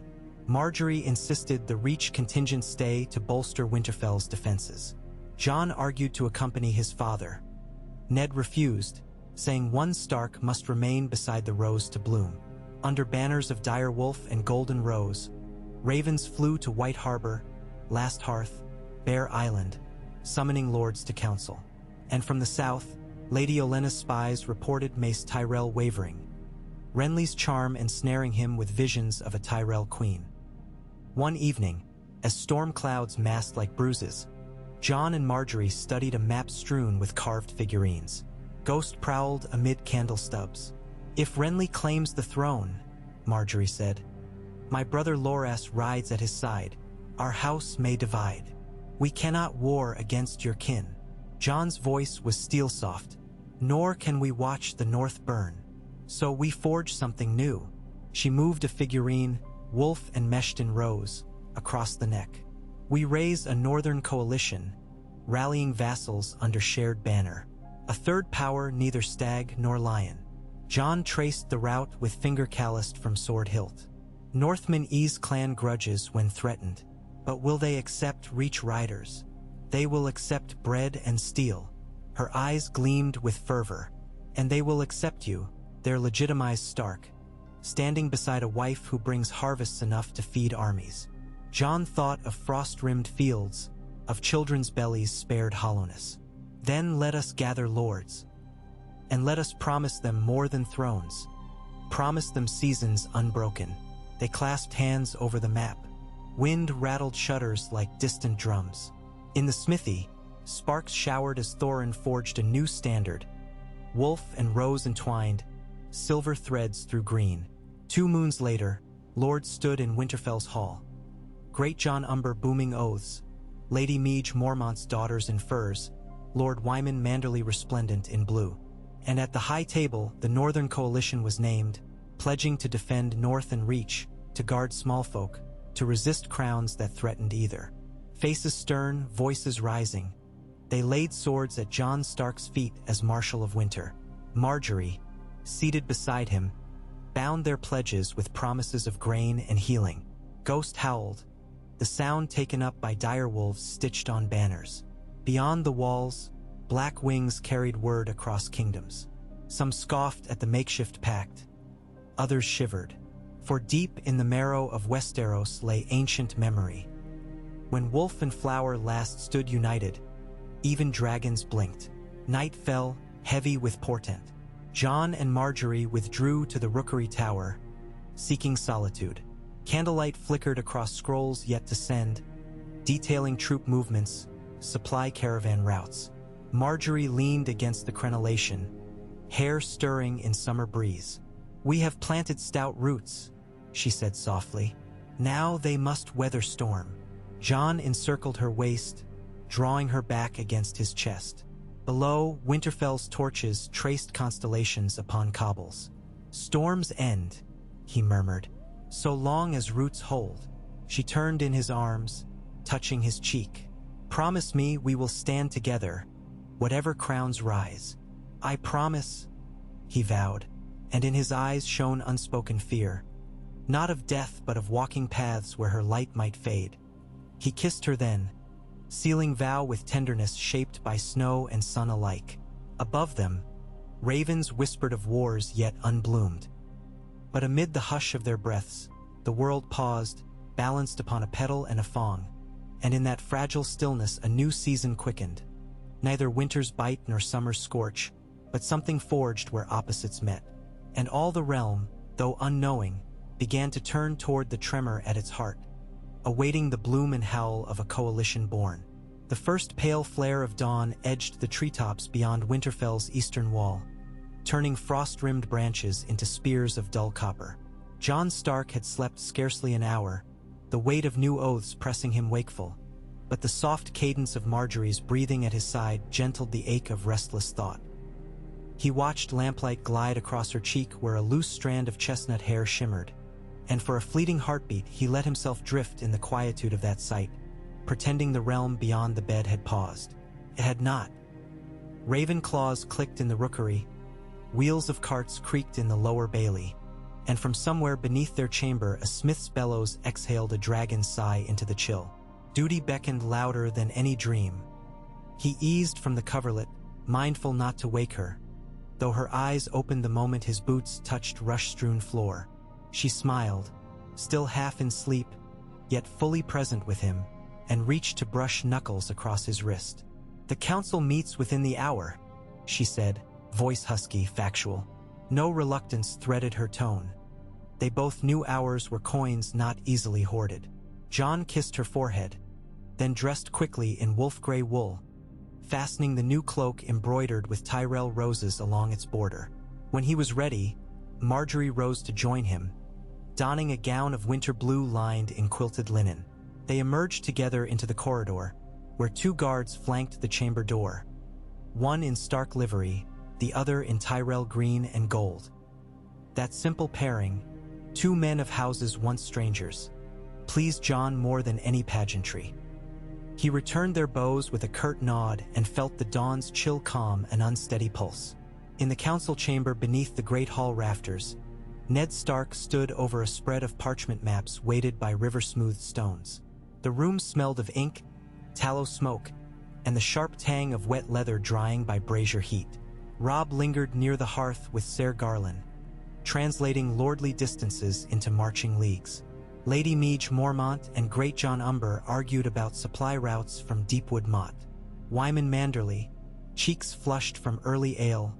Margaery insisted the Reach contingent stay to bolster Winterfell's defenses. Jon argued to accompany his father. Ned refused, saying one Stark must remain beside the rose to bloom. Under banners of Dire Wolf and Golden Rose, ravens flew to White Harbor, Last Hearth, Bear Island, summoning lords to council. And from the south, Lady Olenna's spies reported Mace Tyrell wavering, Renly's charm ensnaring him with visions of a Tyrell queen. One evening, as storm clouds massed like bruises, Jon and Margaery studied a map strewn with carved figurines. Ghost prowled amid candle stubs. "If Renly claims the throne," Margaery said, "my brother Loras rides at his side. Our house may divide. We cannot war against your kin." Jon's voice was steel-soft. "Nor can we watch the north burn. So we forge something new." She moved a figurine, wolf and meshed in rose, across the neck. "We raise a northern coalition, rallying vassals under shared banner. A third power, neither stag nor lion." Jon traced the route with finger calloused from sword hilt. "Northmen ease clan grudges when threatened, but will they accept Reach riders? They will accept bread and steel." Her eyes gleamed with fervor. "And they will accept you, their legitimized Stark, standing beside a wife who brings harvests enough to feed armies." Jon thought of frost-rimmed fields, of children's bellies spared hollowness. "Then let us gather lords. And let us promise them more than thrones. Promise them seasons unbroken." They clasped hands over the map. Wind rattled shutters like distant drums. In the smithy, sparks showered as Thorin forged a new standard. Wolf and rose entwined, silver threads through green. 2 moons later, lords stood in Winterfell's hall. Great Jon Umber booming oaths, Lady Meege Mormont's daughters in furs, Lord Wyman Manderly resplendent in blue. And at the high table, the Northern Coalition was named, pledging to defend North and Reach, to guard small folk, to resist crowns that threatened either. Faces stern, voices rising. They laid swords at Jon Stark's feet as Marshal of Winter. Margaery, seated beside him, bound their pledges with promises of grain and healing. Ghost howled, the sound taken up by dire wolves stitched on banners. Beyond the walls, black wings carried word across kingdoms. Some scoffed at the makeshift pact. Others shivered. For deep in the marrow of Westeros lay ancient memory. When wolf and flower last stood united, even dragons blinked. Night fell, heavy with portent. Jon and Margaery withdrew to the Rookery Tower, seeking solitude. Candlelight flickered across scrolls yet to send, detailing troop movements, supply caravan routes. Margaery leaned against the crenellation, hair stirring in summer breeze. "We have planted stout roots," she said softly. "Now they must weather storm." Jon encircled her waist, drawing her back against his chest. Below, Winterfell's torches traced constellations upon cobbles. "Storms end," he murmured, "so long as roots hold." She turned in his arms, touching his cheek. "Promise me we will stand together, whatever crowns rise." "I promise," he vowed, and in his eyes shone unspoken fear. Not of death, but of walking paths where her light might fade. He kissed her then, sealing vow with tenderness shaped by snow and sun alike. Above them, ravens whispered of wars yet unbloomed. But amid the hush of their breaths, the world paused, balanced upon a petal and a thong, and in that fragile stillness a new season quickened. Neither winter's bite nor summer's scorch, but something forged where opposites met. And all the realm, though unknowing, began to turn toward the tremor at its heart, awaiting the bloom and howl of a coalition born. The first pale flare of dawn edged the treetops beyond Winterfell's eastern wall, turning frost-rimmed branches into spears of dull copper. Jon Stark had slept scarcely an hour, the weight of new oaths pressing him wakeful, but the soft cadence of Margaery's breathing at his side gentled the ache of restless thought. He watched lamplight glide across her cheek where a loose strand of chestnut hair shimmered, and for a fleeting heartbeat he let himself drift in the quietude of that sight, pretending the realm beyond the bed had paused. It had not. Raven claws clicked in the rookery, wheels of carts creaked in the lower bailey, and from somewhere beneath their chamber a smith's bellows exhaled a dragon's sigh into the chill. Duty beckoned louder than any dream. He eased from the coverlet, mindful not to wake her, though her eyes opened the moment his boots touched rush-strewn floor. She smiled, still half in sleep, yet fully present with him, and reached to brush knuckles across his wrist. "The council meets within the hour," she said, voice husky, factual. No reluctance threaded her tone. They both knew hours were coins not easily hoarded. Jon kissed her forehead, then dressed quickly in wolf-gray wool, fastening the new cloak embroidered with Tyrell roses along its border. When he was ready, Margaery rose to join him, donning a gown of winter blue lined in quilted linen. They emerged together into the corridor, where two guards flanked the chamber door, one in stark livery, the other in Tyrell green and gold. That simple pairing, two men of houses once strangers, pleased Jon more than any pageantry. He returned their bows with a curt nod and felt the dawn's chill calm and unsteady pulse. In the council chamber beneath the great hall rafters, Ned Stark stood over a spread of parchment maps weighted by river-smoothed stones. The room smelled of ink, tallow smoke, and the sharp tang of wet leather drying by brazier heat. Robb lingered near the hearth with Ser Garland, translating lordly distances into marching leagues. Lady Meege Mormont and Great John Umber argued about supply routes from Deepwood Motte. Wyman Manderley, cheeks flushed from early ale,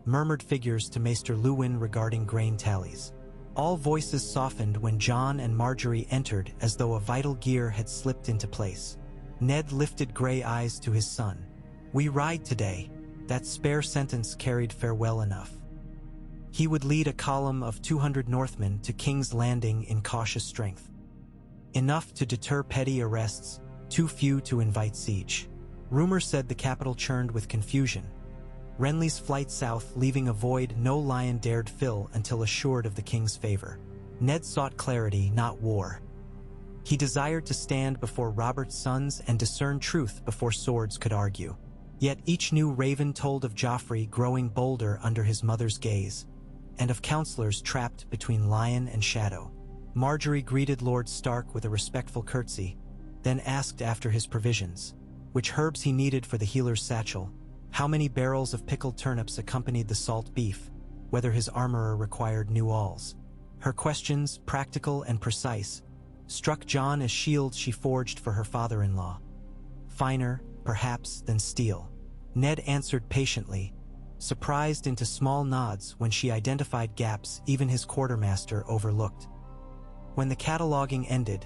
murmured figures to Maester Luwin regarding grain tallies. All voices softened when Jon and Margaery entered as though a vital gear had slipped into place. Ned lifted gray eyes to his son. "We ride today." That spare sentence carried farewell enough. He would lead a column of 200 Northmen to King's Landing in cautious strength. Enough to deter petty arrests, too few to invite siege. Rumor said the capital churned with confusion. Renly's flight south leaving a void no lion dared fill until assured of the king's favor. Ned sought clarity, not war. He desired to stand before Robert's sons and discern truth before swords could argue. Yet each new raven told of Joffrey growing bolder under his mother's gaze, and of counselors trapped between lion and shadow. Margaery greeted Lord Stark with a respectful curtsy, then asked after his provisions, which herbs he needed for the healer's satchel, how many barrels of pickled turnips accompanied the salt beef, whether his armorer required new awls. Her questions, practical and precise, struck Jon as shields she forged for her father-in-law. Finer, perhaps, than steel. Ned answered patiently, surprised into small nods when she identified gaps even his quartermaster overlooked. When the cataloging ended,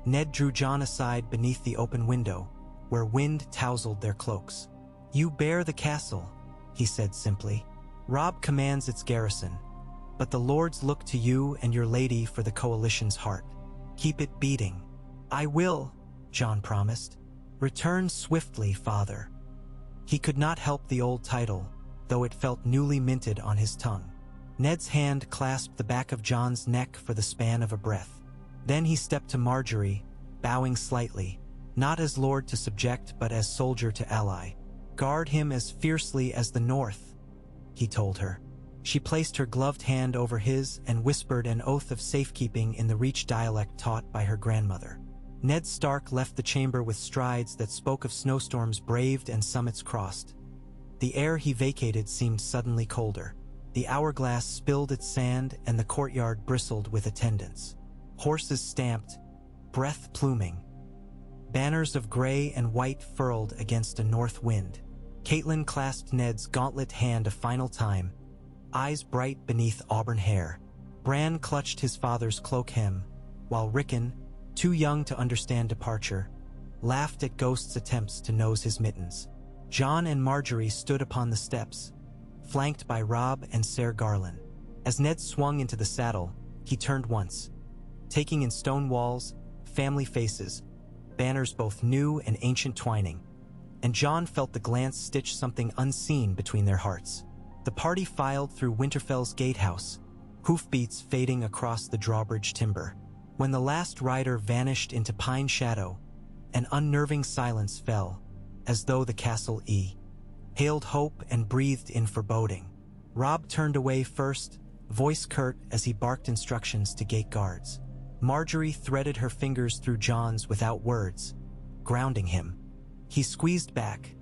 Ned drew Jon aside beneath the open window, where wind tousled their cloaks. "You bear the castle," he said simply. "Robb commands its garrison, but the lords look to you and your lady for the coalition's heart. Keep it beating." "I will," Jon promised. "Return swiftly, father." He could not help the old title, though it felt newly minted on his tongue. Ned's hand clasped the back of Jon's neck for the span of a breath. Then he stepped to Margaery, bowing slightly, not as lord to subject but as soldier to ally. "Guard him as fiercely as the North," he told her. She placed her gloved hand over his and whispered an oath of safekeeping in the Reach dialect taught by her grandmother. Ned Stark left the chamber with strides that spoke of snowstorms braved and summits crossed. The air he vacated seemed suddenly colder. The hourglass spilled its sand and the courtyard bristled with attendants. Horses stamped, breath pluming. Banners of gray and white furled against a north wind. Catelyn clasped Ned's gauntlet hand a final time, eyes bright beneath auburn hair. Bran clutched his father's cloak hem, while Rickon, too young to understand departure, laughed at Ghost's attempts to nose his mittens. Jon and Margaery stood upon the steps, flanked by Robb and Ser Garland. As Ned swung into the saddle, he turned once, taking in stone walls, family faces, banners both new and ancient twining, and Jon felt the glance stitch something unseen between their hearts. The party filed through Winterfell's gatehouse, hoofbeats fading across the drawbridge timber. When the last rider vanished into pine shadow, an unnerving silence fell, as though the castle hailed hope and breathed in foreboding. Robb turned away first, voice curt as he barked instructions to gate guards. Margaery threaded her fingers through Jon's without words, grounding him. He squeezed back,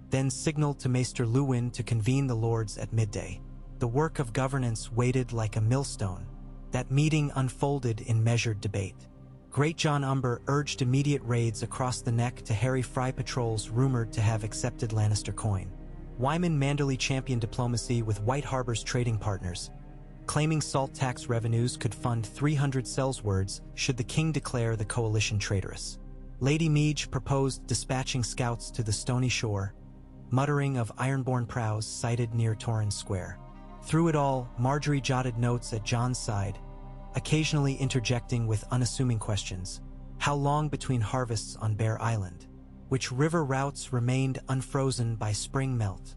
then signaled to Maester Luwin to convene the lords at midday. The work of governance waited like a millstone. That meeting unfolded in measured debate. Great John Umber urged immediate raids across the neck to harry Fry patrols rumored to have accepted Lannister coin. Wyman Manderly championed diplomacy with White Harbor's trading partners, claiming salt tax revenues could fund 300 sellswords should the king declare the coalition traitorous. Lady Meage proposed dispatching scouts to the stony shore, muttering of ironborn prows sighted near Torrens Square. Through it all, Margaery jotted notes at Jon's side, occasionally interjecting with unassuming questions. How long between harvests on Bear Island? Which river routes remained unfrozen by spring melt?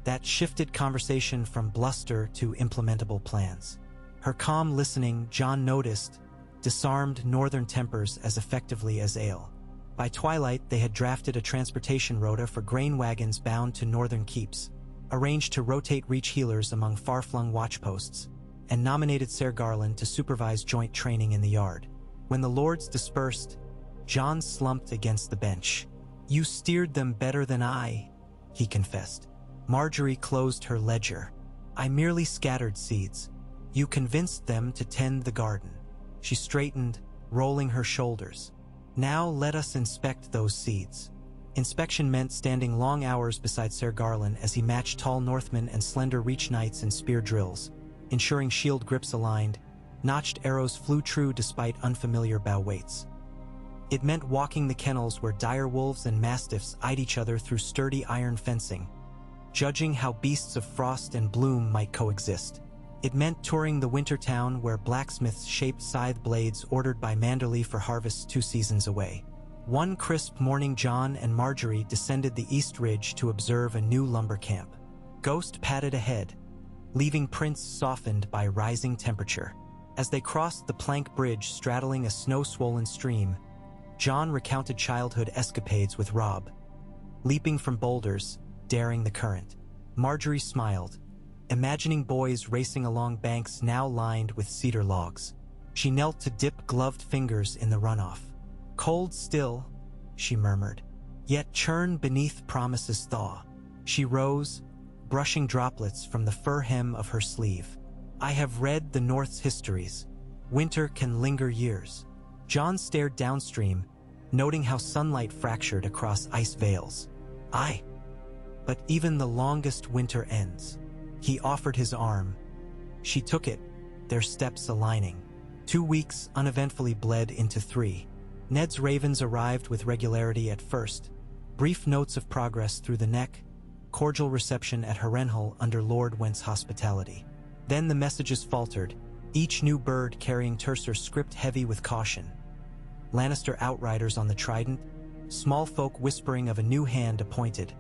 That shifted conversation from bluster to implementable plans. Her calm listening, Jon noticed, disarmed northern tempers as effectively as ale. By twilight, they had drafted a transportation rota for grain wagons bound to northern keeps, arranged to rotate reach healers among far-flung watchposts, and nominated Ser Garland to supervise joint training in the yard. When the lords dispersed, Jon slumped against the bench. "You steered them better than I," he confessed. Margaery closed her ledger. "I merely scattered seeds. You convinced them to tend the garden." She straightened, rolling her shoulders. "Now let us inspect those seeds." Inspection meant standing long hours beside Ser Garland as he matched tall Northmen and slender Reach Knights in spear drills, ensuring shield grips aligned. Notched arrows flew true despite unfamiliar bow weights. It meant walking the kennels where dire wolves and mastiffs eyed each other through sturdy iron fencing, judging how beasts of frost and bloom might coexist. It meant touring the winter town where blacksmiths shaped scythe blades ordered by Manderly for harvests 2 seasons away. One crisp morning, Jon and Margaery descended the East Ridge to observe a new lumber camp. Ghost padded ahead, leaving prints softened by rising temperature. As they crossed the plank bridge straddling a snow-swollen stream, Jon recounted childhood escapades with Robb, leaping from boulders, daring the current. Margaery smiled, imagining boys racing along banks now lined with cedar logs. She knelt to dip gloved fingers in the runoff. "Cold still," she murmured, "yet churn beneath promise's thaw." She rose, brushing droplets from the fur hem of her sleeve. "I have read the North's histories. Winter can linger years." Jon stared downstream, noting how sunlight fractured across ice veils. "Aye, but even the longest winter ends." He offered his arm. She took it, their steps aligning. 2 weeks uneventfully bled into 3. Ned's ravens arrived with regularity at first, brief notes of progress through the neck, cordial reception at Harrenhal under Lord Went's hospitality. Then the messages faltered, each new bird carrying terser script heavy with caution. Lannister outriders on the Trident, small folk whispering of a new hand appointed,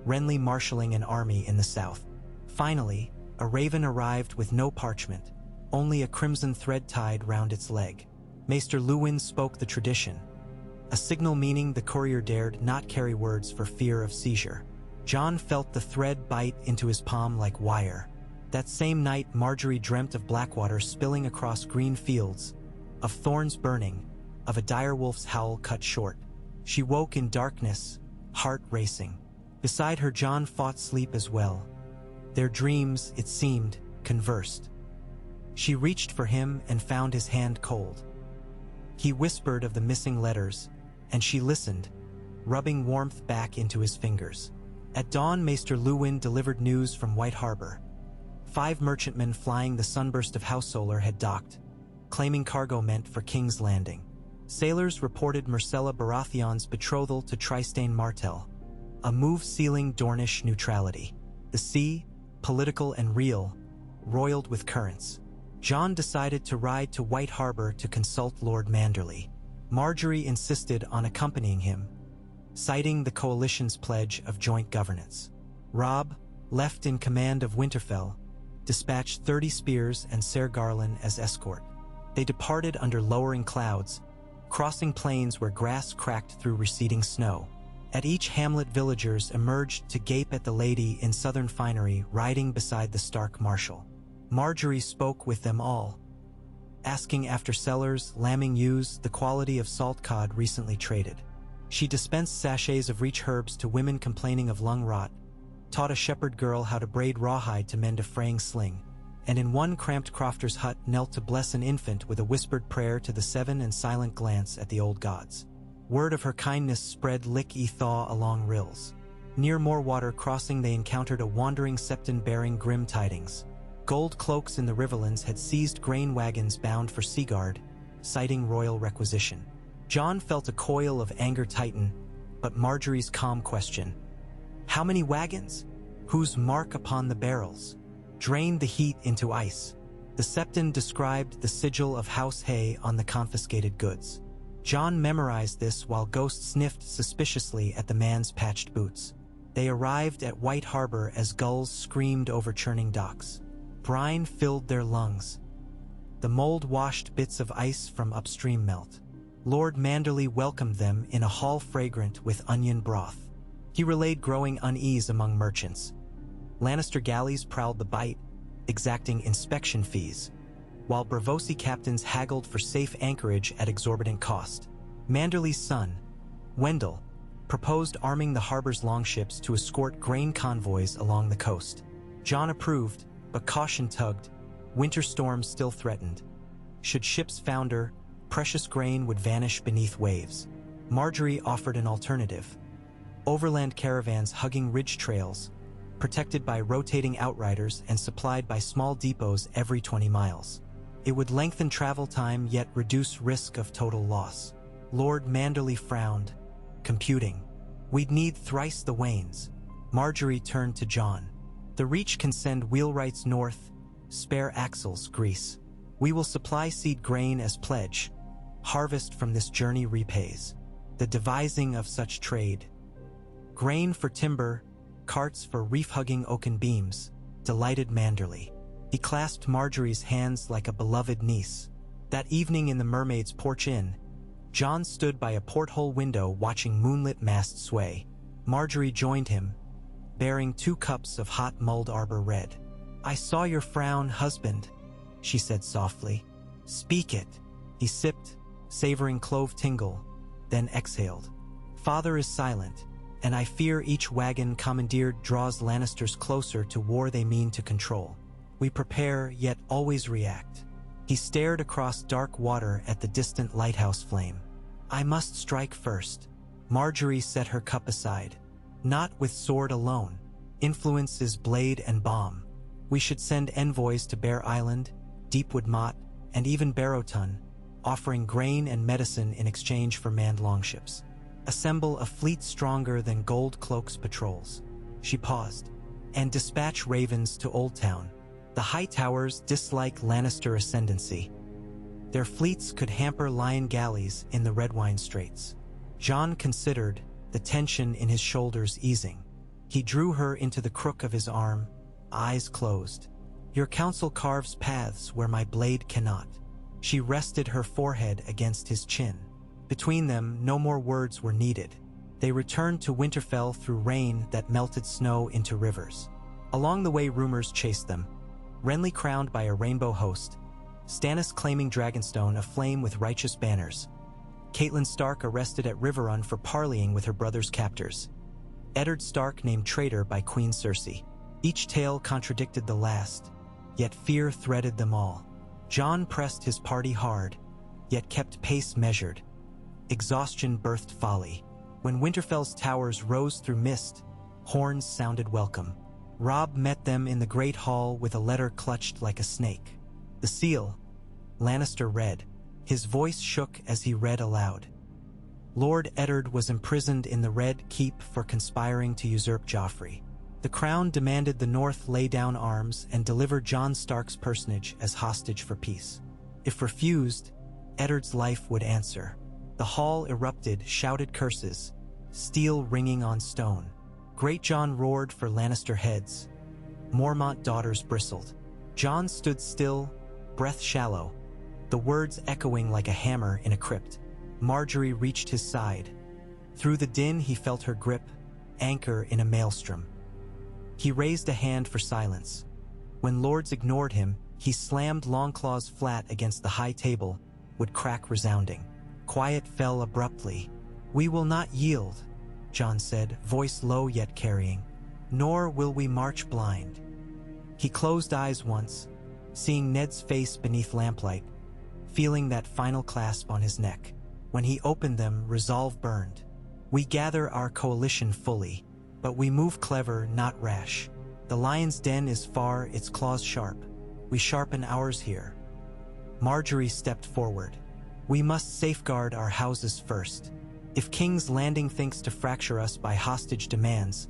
Renly marshalling an army in the south. Finally, a raven arrived with no parchment, only a crimson thread tied round its leg. Maester Luwin spoke the tradition, a signal meaning the courier dared not carry words for fear of seizure. Jon felt the thread bite into his palm like wire. That same night, Margaery dreamt of Blackwater spilling across green fields, of thorns burning, of a direwolf's howl cut short. She woke in darkness, heart racing. Beside her, Jon fought sleep as well. Their dreams, it seemed, conversed. She reached for him and found his hand cold. He whispered of the missing letters, and she listened, rubbing warmth back into his fingers. At dawn, Maester Luwin delivered news from White Harbor. 5 merchantmen flying the Sunburst of House Solar had docked, claiming cargo meant for King's Landing. Sailors reported Myrcella Baratheon's betrothal to Trystane Martell, a move sealing Dornish neutrality. The sea, political and real, roiled with currents. Jon decided to ride to White Harbor to consult Lord Manderly. Margaery insisted on accompanying him, citing the coalition's pledge of joint governance. Robb, left in command of Winterfell, dispatched 30 spears and Ser Garland as escort. They departed under lowering clouds, crossing plains where grass cracked through receding snow. At each hamlet, villagers emerged to gape at the lady in southern finery riding beside the Stark Marshal. Margaery spoke with them all, asking after cellars, lambing ewes, the quality of salt cod recently traded. She dispensed sachets of reach herbs to women complaining of lung rot, taught a shepherd girl how to braid rawhide to mend a fraying sling, and in one cramped crofter's hut knelt to bless an infant with a whispered prayer to the seven and silent glance at the old gods. Word of her kindness spread lick-e-thaw along rills. Near Moorwater Crossing they encountered a wandering septon bearing grim tidings. Gold cloaks in the riverlands had seized grain wagons bound for Seaguard, citing royal requisition. Jon felt a coil of anger tighten, but Margaery's calm question, "How many wagons? Whose mark upon the barrels?" drained the heat into ice. The septon described the sigil of House Hay on the confiscated goods. Jon memorized this while Ghost sniffed suspiciously at the man's patched boots. They arrived at White Harbor as gulls screamed over churning docks. Brine filled their lungs. The mold-washed bits of ice from upstream melt. Lord Manderly welcomed them in a hall fragrant with onion broth. He relayed growing unease among merchants. Lannister galleys prowled the Bight, exacting inspection fees, while Braavosi captains haggled for safe anchorage at exorbitant cost. Manderly's son, Wendell, proposed arming the harbor's longships to escort grain convoys along the coast. Jon approved, but caution tugged. Winter storms still threatened. Should ships founder, precious grain would vanish beneath waves. Margaery offered an alternative. Overland caravans hugging ridge trails, protected by rotating outriders and supplied by small depots every 20 miles. It would lengthen travel time yet reduce risk of total loss. Lord Manderly frowned, computing. We'd need thrice the wains. Margaery turned to Jon. The Reach can send wheelwrights north, spare axles, grease. We will supply seed grain as pledge. Harvest from this journey repays. The devising of such trade. Grain for timber, carts for reef-hugging oaken beams, delighted Manderly. He clasped Margaery's hands like a beloved niece. That evening in the Mermaid's Porch Inn, Jon stood by a porthole window watching moonlit masts sway. Margaery joined him, bearing 2 cups of hot mulled arbor red. "I saw your frown, husband," she said softly. "Speak it." He sipped, savoring clove tingle, then exhaled. "Father is silent, and I fear each wagon commandeered draws Lannisters closer to war they mean to control. We prepare, yet always react." He stared across dark water at the distant lighthouse flame. "I must strike first." Margaery set her cup aside. "Not with sword alone. Influence is blade and bomb. We should send envoys to Bear Island, Deepwood Motte, and even Barrowton, offering grain and medicine in exchange for manned longships. Assemble a fleet stronger than Gold Cloak's patrols." She paused. "And dispatch ravens to Old Town. The Hightowers dislike Lannister ascendancy. Their fleets could hamper Lion galleys in the Redwine Straits." Jon considered, the tension in his shoulders easing. He drew her into the crook of his arm, eyes closed. "Your counsel carves paths where my blade cannot." She rested her forehead against his chin. Between them, no more words were needed. They returned to Winterfell through rain that melted snow into rivers. Along the way, rumors chased them. Renly crowned by a rainbow host, Stannis claiming Dragonstone aflame with righteous banners, Catelyn Stark arrested at Riverrun for parleying with her brother's captors, Eddard Stark named traitor by Queen Cersei. Each tale contradicted the last, yet fear threaded them all. Jon pressed his party hard, yet kept pace measured. Exhaustion birthed folly. When Winterfell's towers rose through mist, horns sounded welcome. Robb met them in the Great Hall with a letter clutched like a snake. The seal, Lannister read. His voice shook as he read aloud. Lord Eddard was imprisoned in the Red Keep for conspiring to usurp Joffrey. The Crown demanded the North lay down arms and deliver Jon Stark's personage as hostage for peace. If refused, Eddard's life would answer. The hall erupted, shouted curses, steel ringing on stone. Great Jon roared for Lannister heads. Mormont daughters bristled. Jon stood still, breath shallow, the words echoing like a hammer in a crypt. Margaery reached his side. Through the din he felt her grip, anchor in a maelstrom. He raised a hand for silence. When lords ignored him, he slammed Longclaws flat against the high table, would crack resounding. Quiet fell abruptly. "We will not yield," Jon said, voice low yet carrying. "Nor will we march blind." He closed eyes once, seeing Ned's face beneath lamplight, feeling that final clasp on his neck. When he opened them, resolve burned. "We gather our coalition fully, but we move clever, not rash. The lion's den is far, its claws sharp. We sharpen ours here." Margaery stepped forward. "We must safeguard our houses first. If King's Landing thinks to fracture us by hostage demands,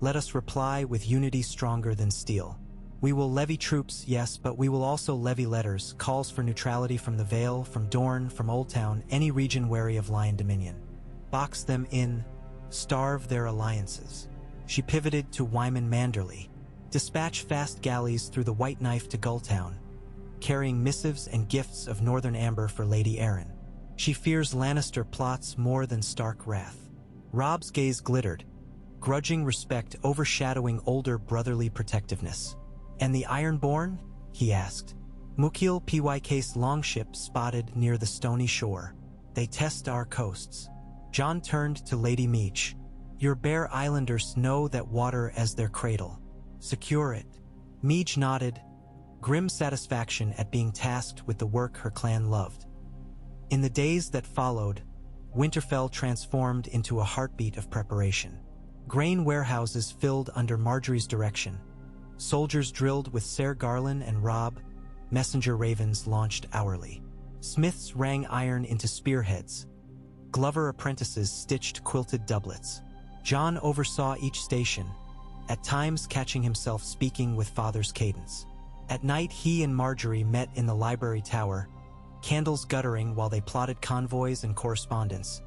let us reply with unity stronger than steel. We will levy troops, yes, but we will also levy letters, calls for neutrality from the Vale, from Dorne, from Old Town, any region wary of Lion Dominion. Box them in, starve their alliances." She pivoted to Wyman Manderley. "Dispatch fast galleys through the White Knife to Gulltown, carrying missives and gifts of northern amber for Lady Arryn. She fears Lannister plots more than Stark wrath." Robb's gaze glittered, grudging respect overshadowing older brotherly protectiveness. "And the Ironborn?" he asked. "Mukil Pyk's longship spotted near the stony shore. They test our coasts." Jon turned to Lady Meech. "Your Bear Islanders know that water as their cradle. Secure it." Meech nodded, grim satisfaction at being tasked with the work her clan loved. In the days that followed, Winterfell transformed into a heartbeat of preparation. Grain warehouses filled under Margaery's direction. Soldiers drilled with Ser Garland and Robb. Messenger ravens launched hourly. Smiths rang iron into spearheads. Glover apprentices stitched quilted doublets. Jon oversaw each station, at times catching himself speaking with father's cadence. At night he and Margaery met in the library tower, candles guttering while they plotted convoys and correspondence,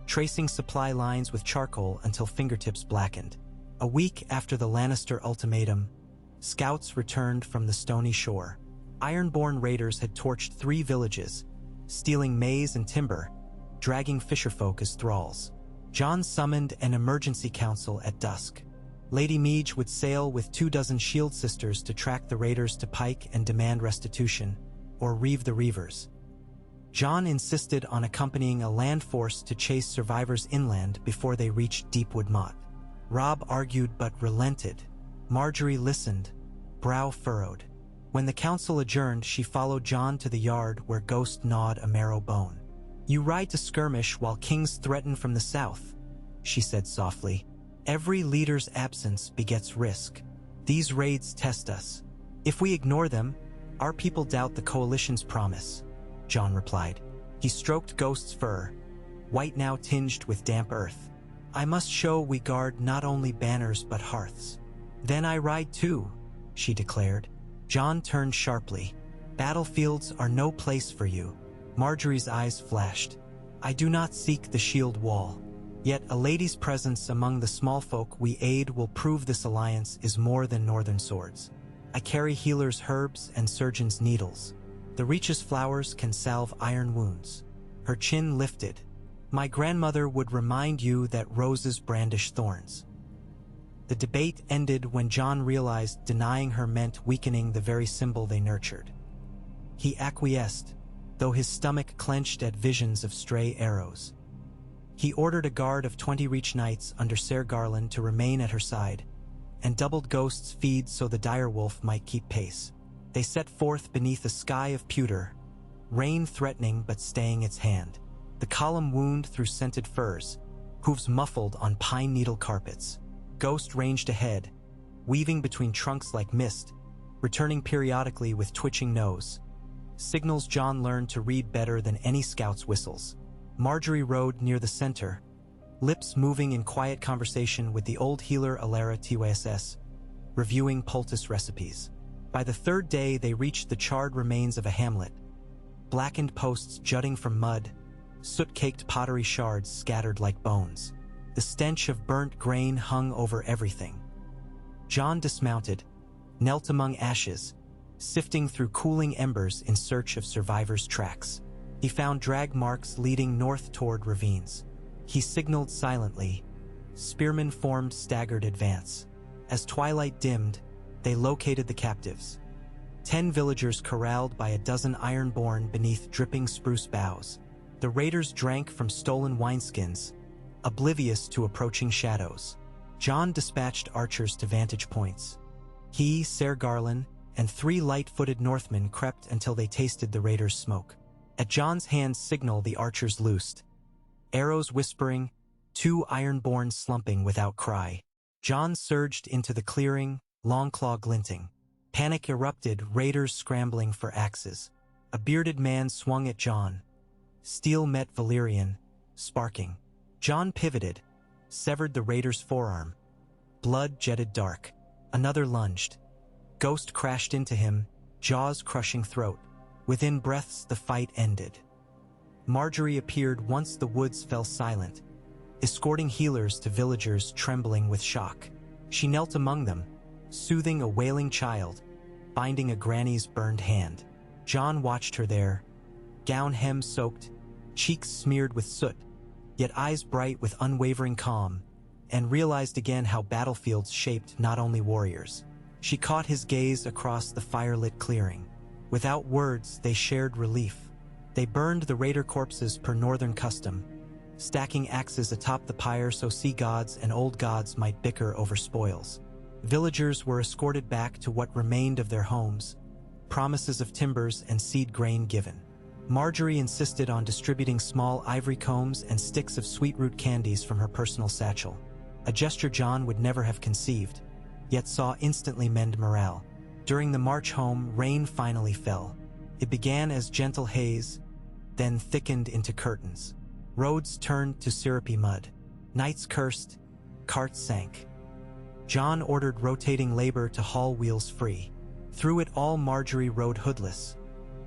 tracing supply lines with charcoal until fingertips blackened. A week after the Lannister ultimatum, scouts returned from the stony shore. Ironborn raiders had torched 3 villages, stealing maize and timber, dragging fisherfolk as thralls. Jon summoned an emergency council at dusk. Lady Meech would sail with 24 shield sisters to track the raiders to Pike and demand restitution, or reave the reavers. Jon insisted on accompanying a land force to chase survivors inland before they reached Deepwood Motte. Robb argued but relented. Margaery listened, brow furrowed. When the council adjourned, she followed Jon to the yard where Ghost gnawed a marrow bone. "You ride to skirmish while kings threaten from the south," she said softly. "Every leader's absence begets risk. These raids test us. If we ignore them, our people doubt the coalition's promise," Jon replied. He stroked Ghost's fur, white now tinged with damp earth. "I must show we guard not only banners but hearths." "Then I ride too," she declared. Jon turned sharply. "Battlefields are no place for you." Margaery's eyes flashed. "I do not seek the shield wall. Yet a lady's presence among the small folk we aid will prove this alliance is more than northern swords. I carry healers' herbs and surgeons' needles. The Reach's flowers can salve iron wounds." Her chin lifted. "My grandmother would remind you that roses brandish thorns." The debate ended when Jon realized denying her meant weakening the very symbol they nurtured. He acquiesced, though his stomach clenched at visions of stray arrows. He ordered a guard of 20 Reach knights under Ser Garland to remain at her side, and doubled Ghost's feed so the direwolf might keep pace. They set forth beneath a sky of pewter, rain threatening but staying its hand. The column wound through scented firs, hooves muffled on pine needle carpets. Ghost ranged ahead, weaving between trunks like mist, returning periodically with twitching nose. Signals Jon learned to read better than any scout's whistles. Margaery rode near the center, lips moving in quiet conversation with the old healer Alara Tyss, reviewing poultice recipes. By the third day they reached the charred remains of a hamlet, blackened posts jutting from mud, soot-caked pottery shards scattered like bones. The stench of burnt grain hung over everything. Jon dismounted, knelt among ashes, sifting through cooling embers in search of survivors' tracks. He found drag marks leading north toward ravines. He signaled silently. Spearmen formed staggered advance. As twilight dimmed, they located the captives. 10 villagers corralled by a dozen ironborn beneath dripping spruce boughs. The raiders drank from stolen wineskins, oblivious to approaching shadows. Jon dispatched archers to vantage points. He, Ser Garland, and 3 light-footed Northmen crept until they tasted the raiders' smoke. At Jon's hand's signal, the archers loosed. Arrows whispering, 2 ironborn slumping without cry. Jon surged into the clearing, Longclaw glinting. Panic erupted, raiders scrambling for axes. A bearded man swung at Jon. Steel met Valyrian, sparking. Jon pivoted, severed the raider's forearm. Blood jetted dark. Another lunged. Ghost crashed into him, jaws crushing throat. Within breaths, the fight ended. Margaery appeared once the woods fell silent, escorting healers to villagers trembling with shock. She knelt among them, soothing a wailing child, binding a granny's burned hand. Jon watched her there, gown hem soaked, cheeks smeared with soot, yet eyes bright with unwavering calm, and realized again how battlefields shaped not only warriors. She caught his gaze across the firelit clearing. Without words, they shared relief. They burned the raider corpses per northern custom, stacking axes atop the pyre so sea gods and old gods might bicker over spoils. Villagers were escorted back to what remained of their homes, promises of timbers and seed grain given. Margaery insisted on distributing small ivory combs and sticks of sweet-root candies from her personal satchel, a gesture Jon would never have conceived, yet saw instantly mend morale. During the march home, rain finally fell. It began as gentle haze, then thickened into curtains. Roads turned to syrupy mud. Nights cursed, carts sank. Jon ordered rotating labor to haul wheels free. Through it all, Margaery rode hoodless,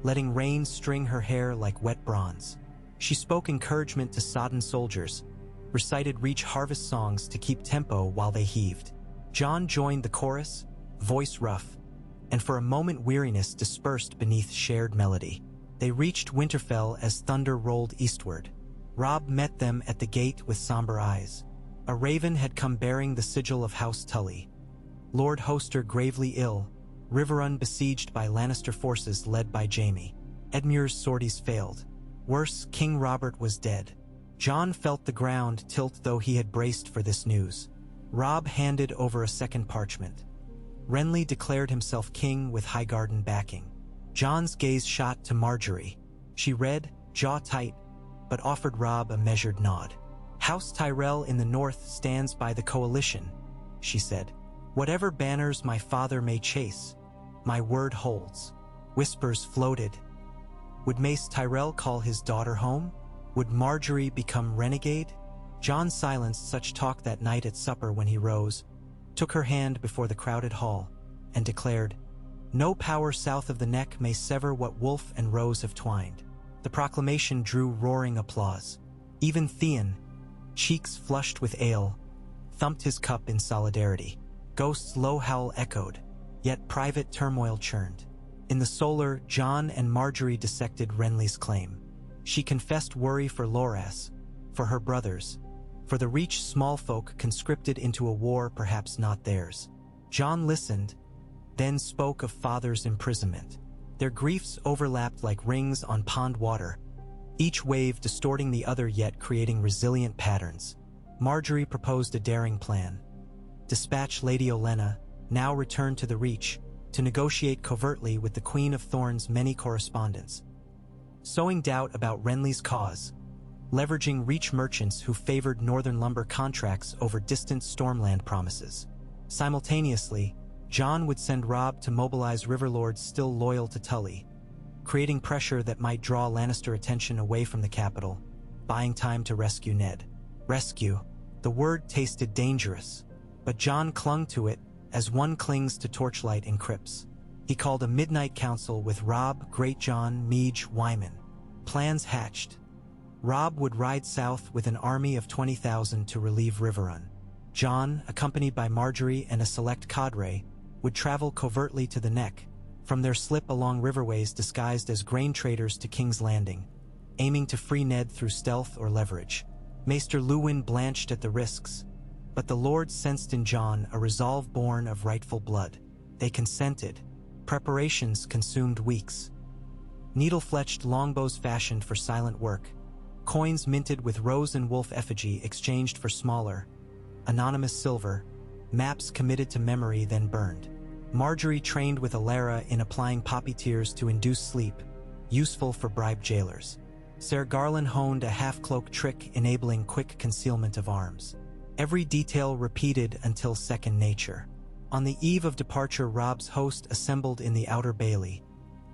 letting rain string her hair like wet bronze. She spoke encouragement to sodden soldiers, recited Reach harvest songs to keep tempo while they heaved. Jon joined the chorus, voice rough, and for a moment weariness dispersed beneath shared melody. They reached Winterfell as thunder rolled eastward. Robb met them at the gate with somber eyes. A raven had come bearing the sigil of House Tully. Lord Hoster gravely ill, Riverrun besieged by Lannister forces led by Jaime. Edmure's sorties failed. Worse, King Robert was dead. Jon felt the ground tilt though he had braced for this news. Robb handed over a second parchment. Renly declared himself king with Highgarden backing. Jon's gaze shot to Margaery. She read, jaw tight, but offered Robb a measured nod. House Tyrell in the north stands by the coalition, she said. Whatever banners my father may chase, my word holds. Whispers floated. Would Mace Tyrell call his daughter home? Would Margaery become renegade? Jon silenced such talk that night at supper when he rose, took her hand before the crowded hall, and declared, "No power south of the neck may sever what Wolf and Rose have twined." The proclamation drew roaring applause. Even Theon, cheeks flushed with ale, thumped his cup in solidarity. Ghost's low howl echoed, yet private turmoil churned. In the solar, Jon and Margaery dissected Renly's claim. She confessed worry for Loras, for her brothers, for the Reach small folk conscripted into a war perhaps not theirs. Jon listened, then spoke of father's imprisonment. Their griefs overlapped like rings on pond water, each wave distorting the other yet creating resilient patterns. Margaery proposed a daring plan. Dispatch Lady Olenna, now returned to the Reach, to negotiate covertly with the Queen of Thorn's many correspondents, sowing doubt about Renly's cause, leveraging Reach merchants who favored northern lumber contracts over distant Stormland promises. Simultaneously, Jon would send Robb to mobilize Riverlords still loyal to Tully, creating pressure that might draw Lannister attention away from the capital, buying time to rescue Ned. Rescue. The word tasted dangerous, but Jon clung to it as one clings to torchlight in crypts. He called a midnight council with Robb, Greatjon, Meege, Wyman. Plans hatched. Robb would ride south with an army of 20,000 to relieve Riverrun. Jon, accompanied by Margaery and a select cadre, would travel covertly to the Neck, from their slip along riverways disguised as grain traders to King's Landing, aiming to free Ned through stealth or leverage. Maester Luwin blanched at the risks, but the lords sensed in Jon a resolve born of rightful blood. They consented. Preparations consumed weeks. Needle-fletched longbows fashioned for silent work, coins minted with rose and wolf effigy exchanged for smaller, anonymous silver, maps committed to memory then burned. Margaery trained with Alara in applying poppy tears to induce sleep, useful for bribed jailers. Ser Garland honed a half-cloak trick enabling quick concealment of arms. Every detail repeated until second nature. On the eve of departure, Robb's host assembled in the outer bailey,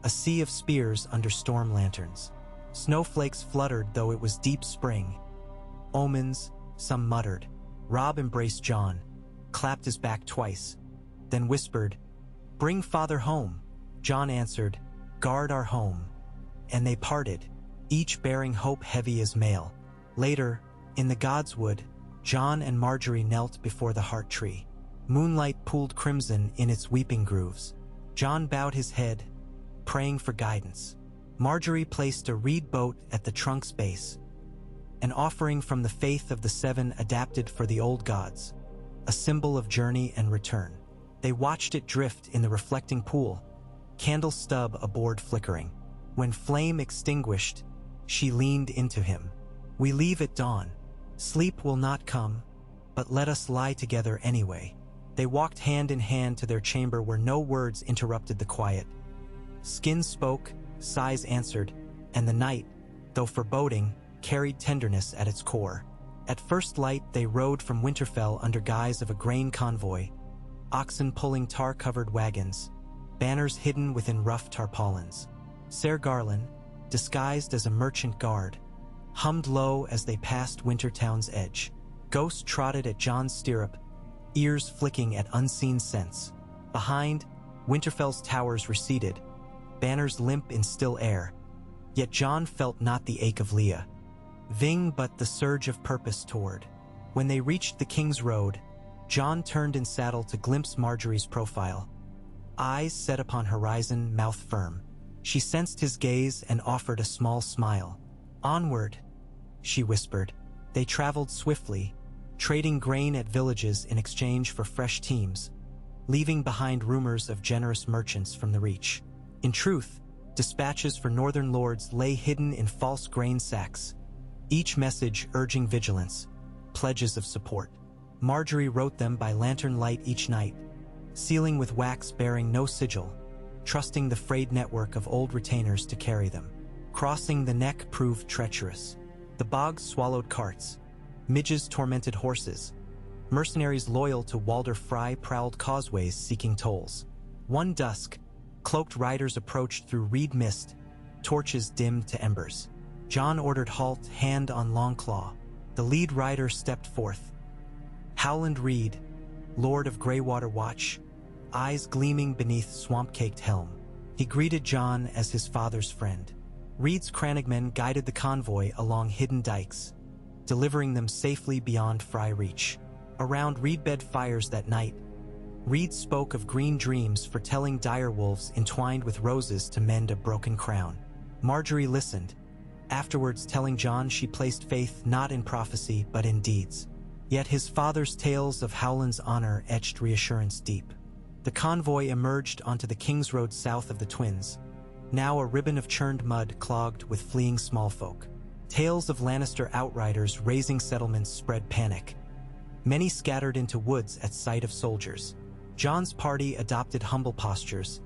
a sea of spears under storm lanterns. Snowflakes fluttered though it was deep spring. Omens, some muttered. Robb embraced Jon, clapped his back twice, then whispered, "Bring father home." Jon answered, "Guard our home." And they parted, each bearing hope heavy as mail. Later, in the Godswood, Jon and Margaery knelt before the heart tree. Moonlight pooled crimson in its weeping grooves. Jon bowed his head, praying for guidance. Margaery placed a reed boat at the trunk's base, an offering from the faith of the Seven adapted for the old gods, a symbol of journey and return. They watched it drift in the reflecting pool, candle stub aboard flickering. When flame extinguished, she leaned into him. "We leave at dawn. Sleep will not come, but let us lie together anyway." They walked hand in hand to their chamber where no words interrupted the quiet. Skin spoke, sighs answered, and the night, though foreboding, carried tenderness at its core. At first light they rode from Winterfell under guise of a grain convoy, oxen pulling tar-covered wagons, banners hidden within rough tarpaulins. Ser Garland, disguised as a merchant guard, hummed low as they passed Wintertown's edge. Ghosts trotted at Jon's stirrup, ears flicking at unseen scents. Behind, Winterfell's towers receded, banners limp in still air. Yet Jon felt not the ache of Leah, Ving but the surge of purpose toward. When they reached the King's Road, Jon turned in saddle to glimpse Margaery's profile. Eyes set upon horizon, mouth firm. She sensed his gaze and offered a small smile. "Onward," she whispered. They traveled swiftly, trading grain at villages in exchange for fresh teams, leaving behind rumors of generous merchants from the Reach. In truth, dispatches for northern lords lay hidden in false grain sacks, each message urging vigilance, pledges of support. Margaery wrote them by lantern light each night, sealing with wax bearing no sigil, trusting the frayed network of old retainers to carry them. Crossing the neck proved treacherous. The bogs swallowed carts, midges tormented horses, mercenaries loyal to Walder Frey prowled causeways seeking tolls. One dusk, cloaked riders approached through reed mist, torches dimmed to embers. Jon ordered halt, hand on Longclaw. The lead rider stepped forth. Howland Reed, Lord of Greywater Watch, eyes gleaming beneath swamp-caked helm. He greeted Jon as his father's friend. Reed's crannogmen guided the convoy along hidden dikes, delivering them safely beyond Frey Reach. Around reedbed fires that night, Reed spoke of green dreams foretelling direwolves entwined with roses to mend a broken crown. Margaery listened, afterwards telling Jon she placed faith not in prophecy but in deeds. Yet his father's tales of Howland's honor etched reassurance deep. The convoy emerged onto the King's Road south of the Twins, now a ribbon of churned mud clogged with fleeing smallfolk. Tales of Lannister outriders raising settlements spread panic. Many scattered into woods at sight of soldiers. Jon's party adopted humble postures,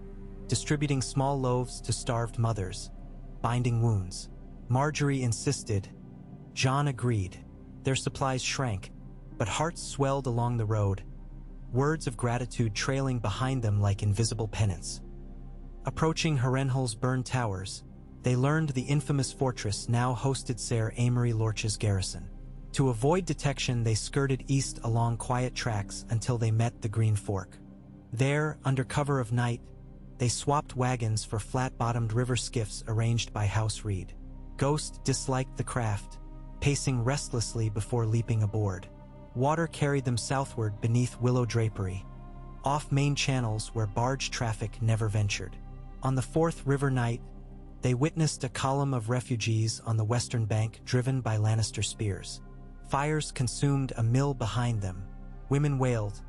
distributing small loaves to starved mothers, binding wounds. Margaery insisted. Jon agreed. Their supplies shrank, but hearts swelled along the road, words of gratitude trailing behind them like invisible pennants. Approaching Harrenhal's burned towers, they learned the infamous fortress now hosted Ser Amory Lorch's garrison. To avoid detection, they skirted east along quiet tracks until they met the Green Fork. There, under cover of night, they swapped wagons for flat-bottomed river skiffs arranged by House Reed. Ghost disliked the craft, pacing restlessly before leaping aboard. Water carried them southward beneath willow drapery, off main channels where barge traffic never ventured. On the fourth river night, they witnessed a column of refugees on the western bank driven by Lannister spears. Fires consumed a mill behind them. Women wailed.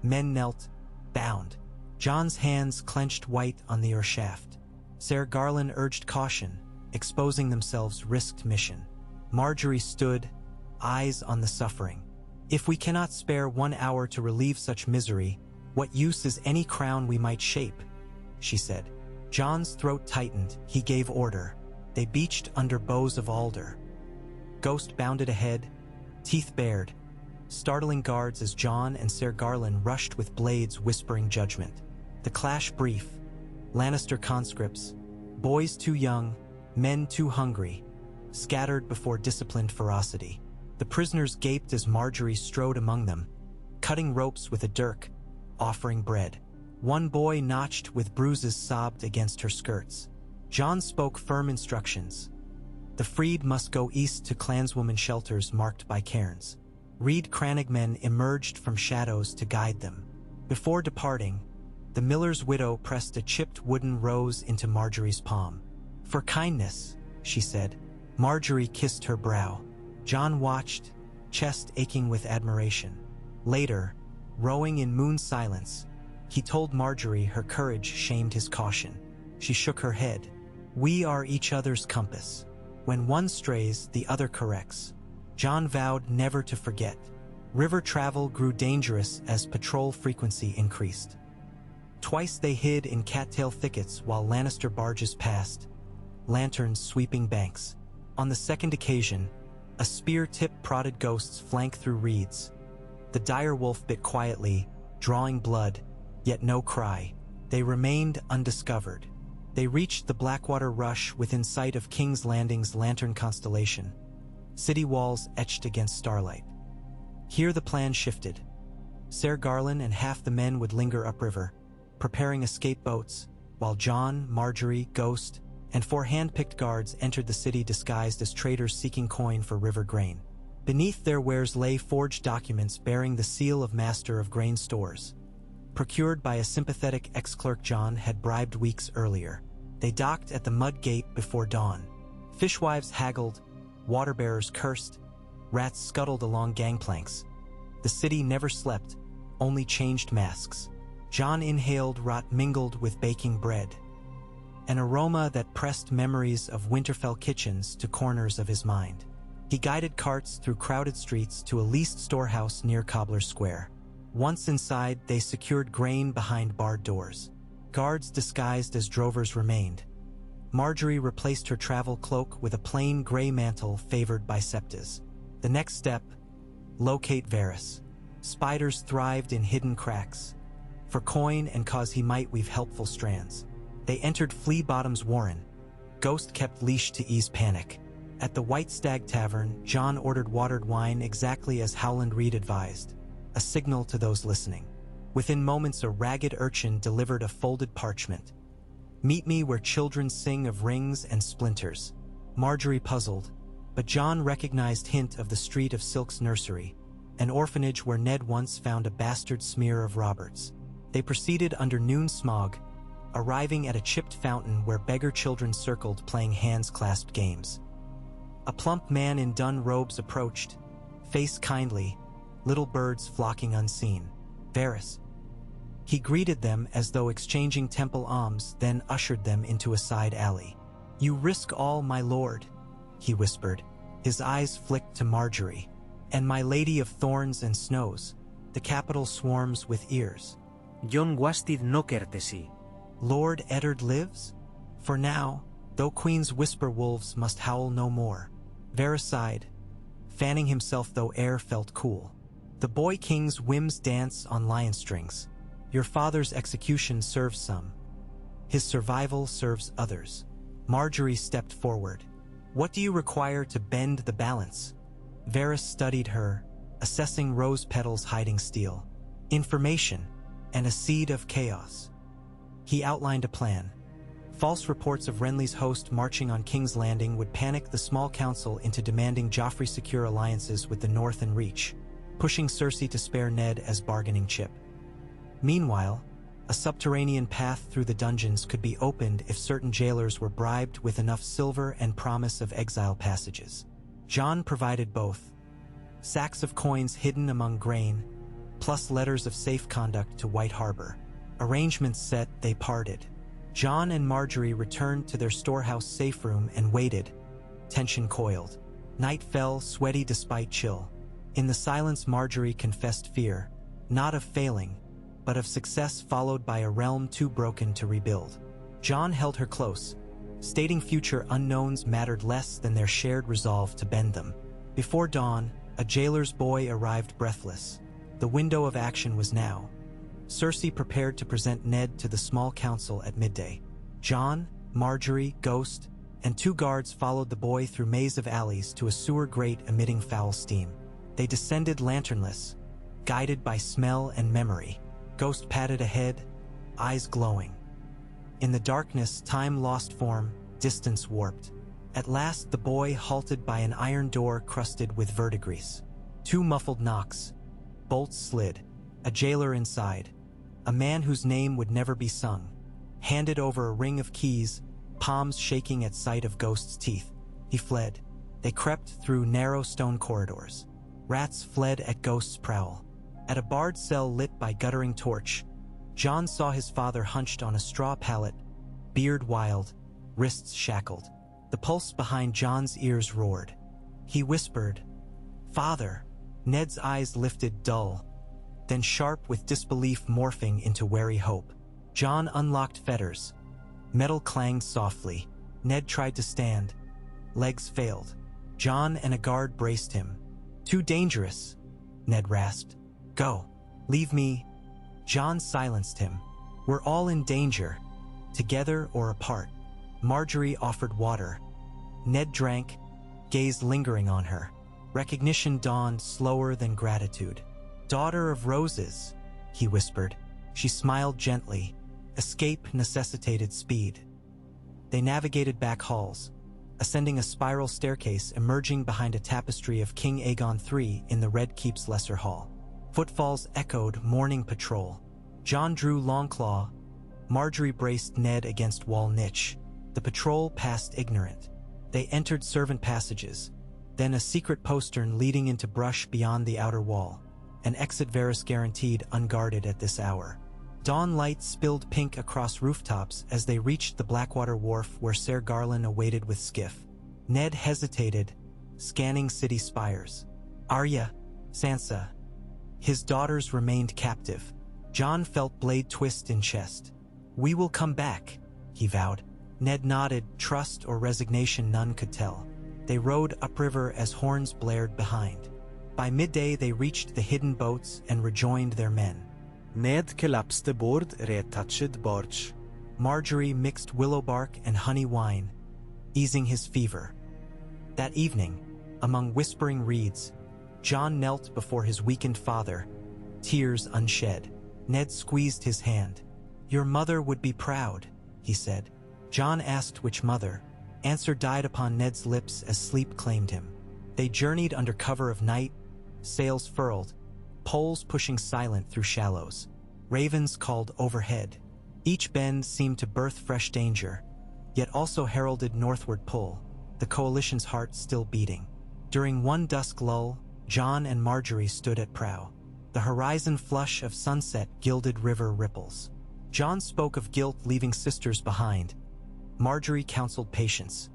Men knelt, bound. Jon's hands clenched white on the oar-shaft. Ser Garland urged caution, exposing themselves risked mission. Margaery stood, eyes on the suffering. If we cannot spare 1 hour to relieve such misery, what use is any crown we might shape? She said. Jon's throat tightened. He gave order. They beached under boughs of alder. Ghost bounded ahead, teeth bared, startling guards as Jon and Ser Garland rushed with blades whispering judgment. The clash brief. Lannister conscripts, boys too young, men too hungry, scattered before disciplined ferocity. The prisoners gaped as Margaery strode among them, cutting ropes with a dirk, offering bread. One boy notched with bruises sobbed against her skirts. Jon spoke firm instructions. The freed must go east to clanswoman shelters marked by cairns. Reed Crannogmen emerged from shadows to guide them. Before departing, the miller's widow pressed a chipped wooden rose into Margaery's palm. For kindness, she said. Margaery kissed her brow. Jon watched, chest aching with admiration. Later, rowing in moon silence, he told Margaery her courage shamed his caution. She shook her head. We are each other's compass. When one strays, the other corrects. Jon vowed never to forget. River travel grew dangerous as patrol frequency increased. Twice they hid in cattail thickets while Lannister barges passed, lanterns sweeping banks. On the second occasion, a spear tip prodded Ghost's flank through reeds. The dire wolf bit quietly, drawing blood, yet no cry. They remained undiscovered. They reached the Blackwater Rush within sight of King's Landing's lantern constellation, city walls etched against starlight. Here the plan shifted. Ser Garland and half the men would linger upriver, preparing escape boats, while Jon, Margaery, Ghost, and 4 hand-picked guards entered the city disguised as traders seeking coin for river grain. Beneath their wares lay forged documents bearing the seal of master of grain stores, procured by a sympathetic ex-clerk Jon had bribed weeks earlier. They docked at the mud gate before dawn. Fishwives haggled, water-bearers cursed, rats scuttled along gangplanks. The city never slept, only changed masks. Jon inhaled rot mingled with baking bread, an aroma that pressed memories of Winterfell kitchens to corners of his mind. He guided carts through crowded streets to a leased storehouse near Cobbler's Square. Once inside, they secured grain behind barred doors. Guards disguised as drovers remained. Margaery replaced her travel cloak with a plain gray mantle favored by septas. The next step, locate Varys. Spiders thrived in hidden cracks. For coin and cause he might weave helpful strands. They entered Flea Bottom's warren. Ghost kept leash to ease panic. At the White Stag Tavern, Jon ordered watered wine exactly as Howland Reed advised, a signal to those listening. Within moments, a ragged urchin delivered a folded parchment. Meet me where children sing of rings and splinters. Margaery puzzled, but Jon recognized hint of the Street of Silk's nursery, an orphanage where Ned once found a bastard smear of Robert's. They proceeded under noon smog, arriving at a chipped fountain where beggar children circled playing hands-clasped games. A plump man in dun robes approached, face kindly, little birds flocking unseen. Varys. He greeted them as though exchanging temple alms, then ushered them into a side alley. You risk all, my lord, he whispered. His eyes flicked to Margaery. And my lady of thorns and snows, the capital swarms with ears. Jon wastid no courtesy. Lord Eddard lives? For now, though queens whisper wolves must howl no more. Varys sighed, fanning himself though air felt cool. The boy king's whims dance on lion strings. Your father's execution serves some. His survival serves others. Margaery stepped forward. What do you require to bend the balance? Varys studied her, assessing rose petals hiding steel. Information, and a seed of chaos. He outlined a plan. False reports of Renly's host marching on King's Landing would panic the small council into demanding Joffrey secure alliances with the North and Reach, pushing Cersei to spare Ned as bargaining chip. Meanwhile, a subterranean path through the dungeons could be opened if certain jailers were bribed with enough silver and promise of exile passages. Jon provided both. Sacks of coins hidden among grain, plus letters of safe conduct to White Harbor. Arrangements set, they parted. Jon and Margaery returned to their storehouse safe room and waited, tension coiled. Night fell, sweaty despite chill. In the silence, Margaery confessed fear, not of failing, but of success followed by a realm too broken to rebuild. Jon held her close, stating future unknowns mattered less than their shared resolve to bend them. Before dawn, a jailer's boy arrived breathless. The window of action was now. Cersei prepared to present Ned to the small council at midday. Jon, Margaery, Ghost, and 2 guards followed the boy through maze of alleys to a sewer grate emitting foul steam. They descended lanternless, guided by smell and memory. Ghost padded ahead, eyes glowing. In the darkness, time lost form, distance warped. At last, the boy halted by an iron door crusted with verdigris. 2 muffled knocks. Bolts slid. A jailer inside. A man whose name would never be sung. Handed over a ring of keys, palms shaking at sight of Ghost's teeth. He fled. They crept through narrow stone corridors. Rats fled at Ghost's prowl. At a barred cell lit by guttering torch, Jon saw his father hunched on a straw pallet, beard wild, wrists shackled. The pulse behind Jon's ears roared. He whispered, "Father." Ned's eyes lifted dull, then sharp with disbelief morphing into wary hope. Jon unlocked fetters. Metal clanged softly. Ned tried to stand. Legs failed. Jon and a guard braced him. "Too dangerous," Ned rasped. "Go. Leave me." Jon silenced him. "We're all in danger, together or apart." Margaery offered water. Ned drank, gaze lingering on her. Recognition dawned slower than gratitude. "Daughter of roses," he whispered. She smiled gently. Escape necessitated speed. They navigated back halls, ascending a spiral staircase emerging behind a tapestry of King Aegon III in the Red Keep's lesser hall. Footfalls echoed morning patrol. Jon drew Longclaw. Margaery braced Ned against wall niche. The patrol passed ignorant. They entered servant passages, then a secret postern leading into brush beyond the outer wall. An exit Varys guaranteed unguarded at this hour. Dawn light spilled pink across rooftops as they reached the Blackwater Wharf where Ser Garland awaited with skiff. Ned hesitated, scanning city spires. Arya, Sansa. His daughters remained captive. Jon felt blade twist in chest. "We will come back," he vowed. Ned nodded, trust or resignation none could tell. They rowed upriver as horns blared behind. By midday they reached the hidden boats and rejoined their men. Ned collapsed bord retouched barge. Margaery mixed willow bark and honey wine, easing his fever. That evening, among whispering reeds, Jon knelt before his weakened father, tears unshed. Ned squeezed his hand. "Your mother would be proud," he said. Jon asked which mother. Answer died upon Ned's lips as sleep claimed him. They journeyed under cover of night, sails furled, poles pushing silent through shallows. Ravens called overhead. Each bend seemed to birth fresh danger, yet also heralded northward pull, the coalition's heart still beating. During one dusk lull, Jon and Margaery stood at prow. The horizon flush of sunset gilded river ripples. Jon spoke of guilt leaving sisters behind. Margaery counseled patience.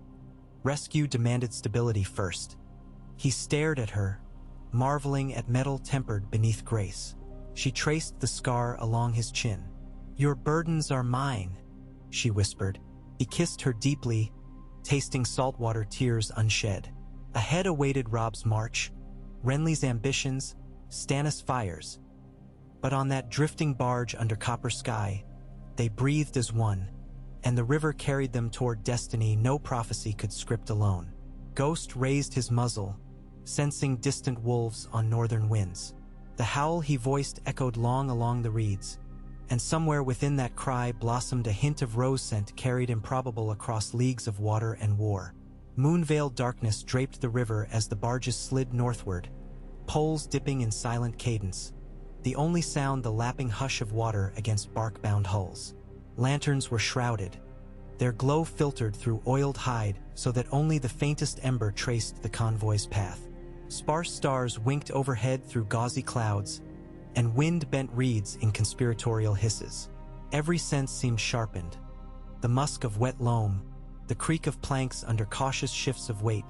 Rescue demanded stability first. He stared at her, marveling at metal tempered beneath grace. She traced the scar along his chin. "Your burdens are mine," she whispered. He kissed her deeply, tasting saltwater tears unshed. Ahead awaited Robb's march, Renly's ambitions, Stannis' fires. But on that drifting barge under copper sky, they breathed as one, and the river carried them toward destiny no prophecy could script alone. Ghost raised his muzzle, sensing distant wolves on northern winds. The howl he voiced echoed long along the reeds, and somewhere within that cry blossomed a hint of rose scent carried improbable across leagues of water and war. Moon-veiled darkness draped the river as the barges slid northward, poles dipping in silent cadence, the only sound the lapping hush of water against bark-bound hulls. Lanterns were shrouded, their glow filtered through oiled hide so that only the faintest ember traced the convoy's path. Sparse stars winked overhead through gauzy clouds, and wind bent reeds in conspiratorial hisses. Every sense seemed sharpened. The musk of wet loam, the creak of planks under cautious shifts of weight,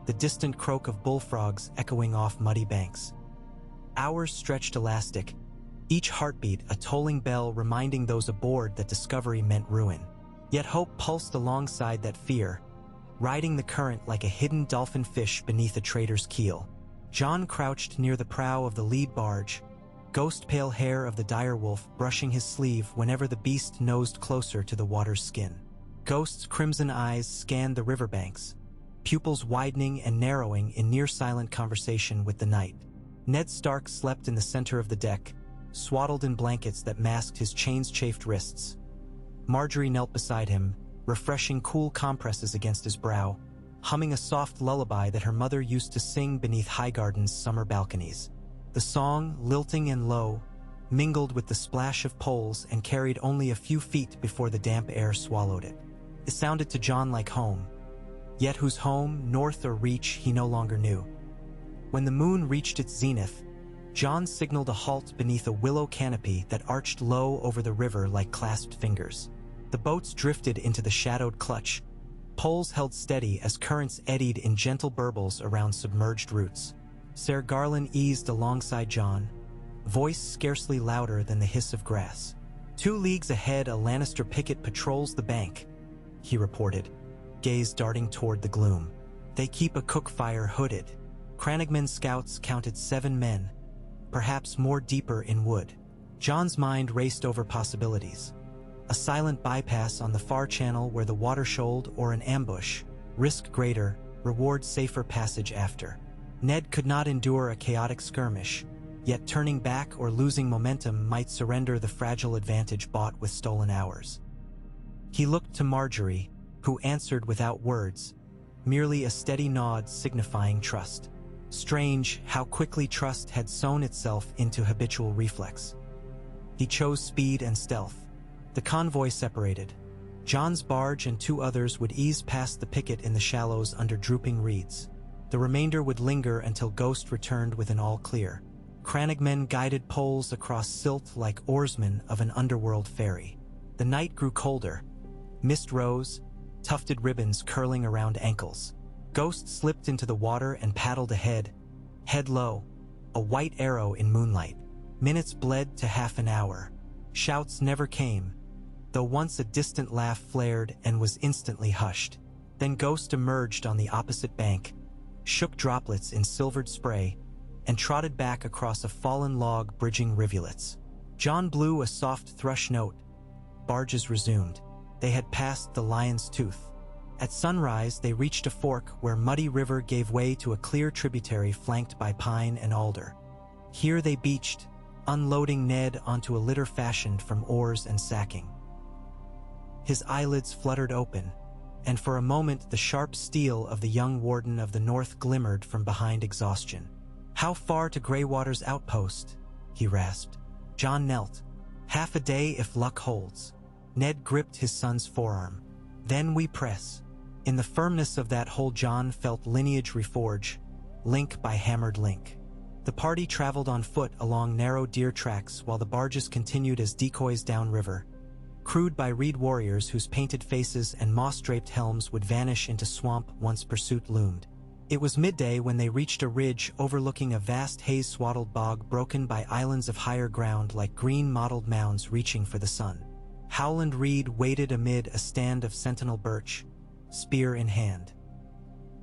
the distant croak of bullfrogs echoing off muddy banks. Hours stretched elastic, each heartbeat a tolling bell reminding those aboard that discovery meant ruin. Yet hope pulsed alongside that fear, riding the current like a hidden dolphin fish beneath a trader's keel. Jon crouched near the prow of the lead barge, ghost-pale hair of the direwolf brushing his sleeve whenever the beast nosed closer to the water's skin. Ghost's crimson eyes scanned the riverbanks, pupils widening and narrowing in near-silent conversation with the night. Ned Stark slept in the center of the deck, swaddled in blankets that masked his chains-chafed wrists. Margaery knelt beside him, refreshing cool compresses against his brow, humming a soft lullaby that her mother used to sing beneath Highgarden's summer balconies. The song, lilting and low, mingled with the splash of poles and carried only a few feet before the damp air swallowed it. It sounded to Jon like home, yet whose home, north or reach, he no longer knew. When the moon reached its zenith, Jon signaled a halt beneath a willow canopy that arched low over the river like clasped fingers. The boats drifted into the shadowed clutch, poles held steady as currents eddied in gentle burbles around submerged roots. Ser Garland eased alongside Jon, voice scarcely louder than the hiss of grass. 2 leagues ahead, a Lannister picket patrols the bank, he reported, gaze darting toward the gloom. They keep a cook fire hooded. Crannogman scouts counted 7 men, perhaps more deeper in wood. Jon's mind raced over possibilities. A silent bypass on the far channel where the water shoaled, or an ambush, risk greater, reward safer passage after. Ned could not endure a chaotic skirmish, yet turning back or losing momentum might surrender the fragile advantage bought with stolen hours. He looked to Margaery, who answered without words, merely a steady nod signifying trust. Strange how quickly trust had sewn itself into habitual reflex. He chose speed and stealth. The convoy separated. Jon's barge and 2 others would ease past the picket in the shallows under drooping reeds. The remainder would linger until Ghost returned with an all-clear. Crannogmen guided poles across silt like oarsmen of an underworld ferry. The night grew colder. Mist rose, tufted ribbons curling around ankles. Ghost slipped into the water and paddled ahead, head low, a white arrow in moonlight. Minutes bled to half an hour. Shouts never came, though once a distant laugh flared and was instantly hushed. Then Ghost emerged on the opposite bank, shook droplets in silvered spray, and trotted back across a fallen log bridging rivulets. Jon blew a soft thrush note. Barges resumed. They had passed the Lion's Tooth. At sunrise, they reached a fork where Muddy River gave way to a clear tributary flanked by pine and alder. Here they beached, unloading Ned onto a litter fashioned from oars and sacking. His eyelids fluttered open, and for a moment the sharp steel of the young warden of the north glimmered from behind exhaustion. "How far to Greywater's outpost?" he rasped. Jon knelt. "Half a day if luck holds." Ned gripped his son's forearm. "Then we press." In the firmness of that hold Jon felt lineage reforge, link by hammered link. The party traveled on foot along narrow deer tracks while the barges continued as decoys downriver, crewed by reed warriors whose painted faces and moss-draped helms would vanish into swamp once pursuit loomed. It was midday when they reached a ridge overlooking a vast haze-swaddled bog broken by islands of higher ground like green mottled mounds reaching for the sun. Howland Reed waited amid a stand of sentinel birch, spear in hand.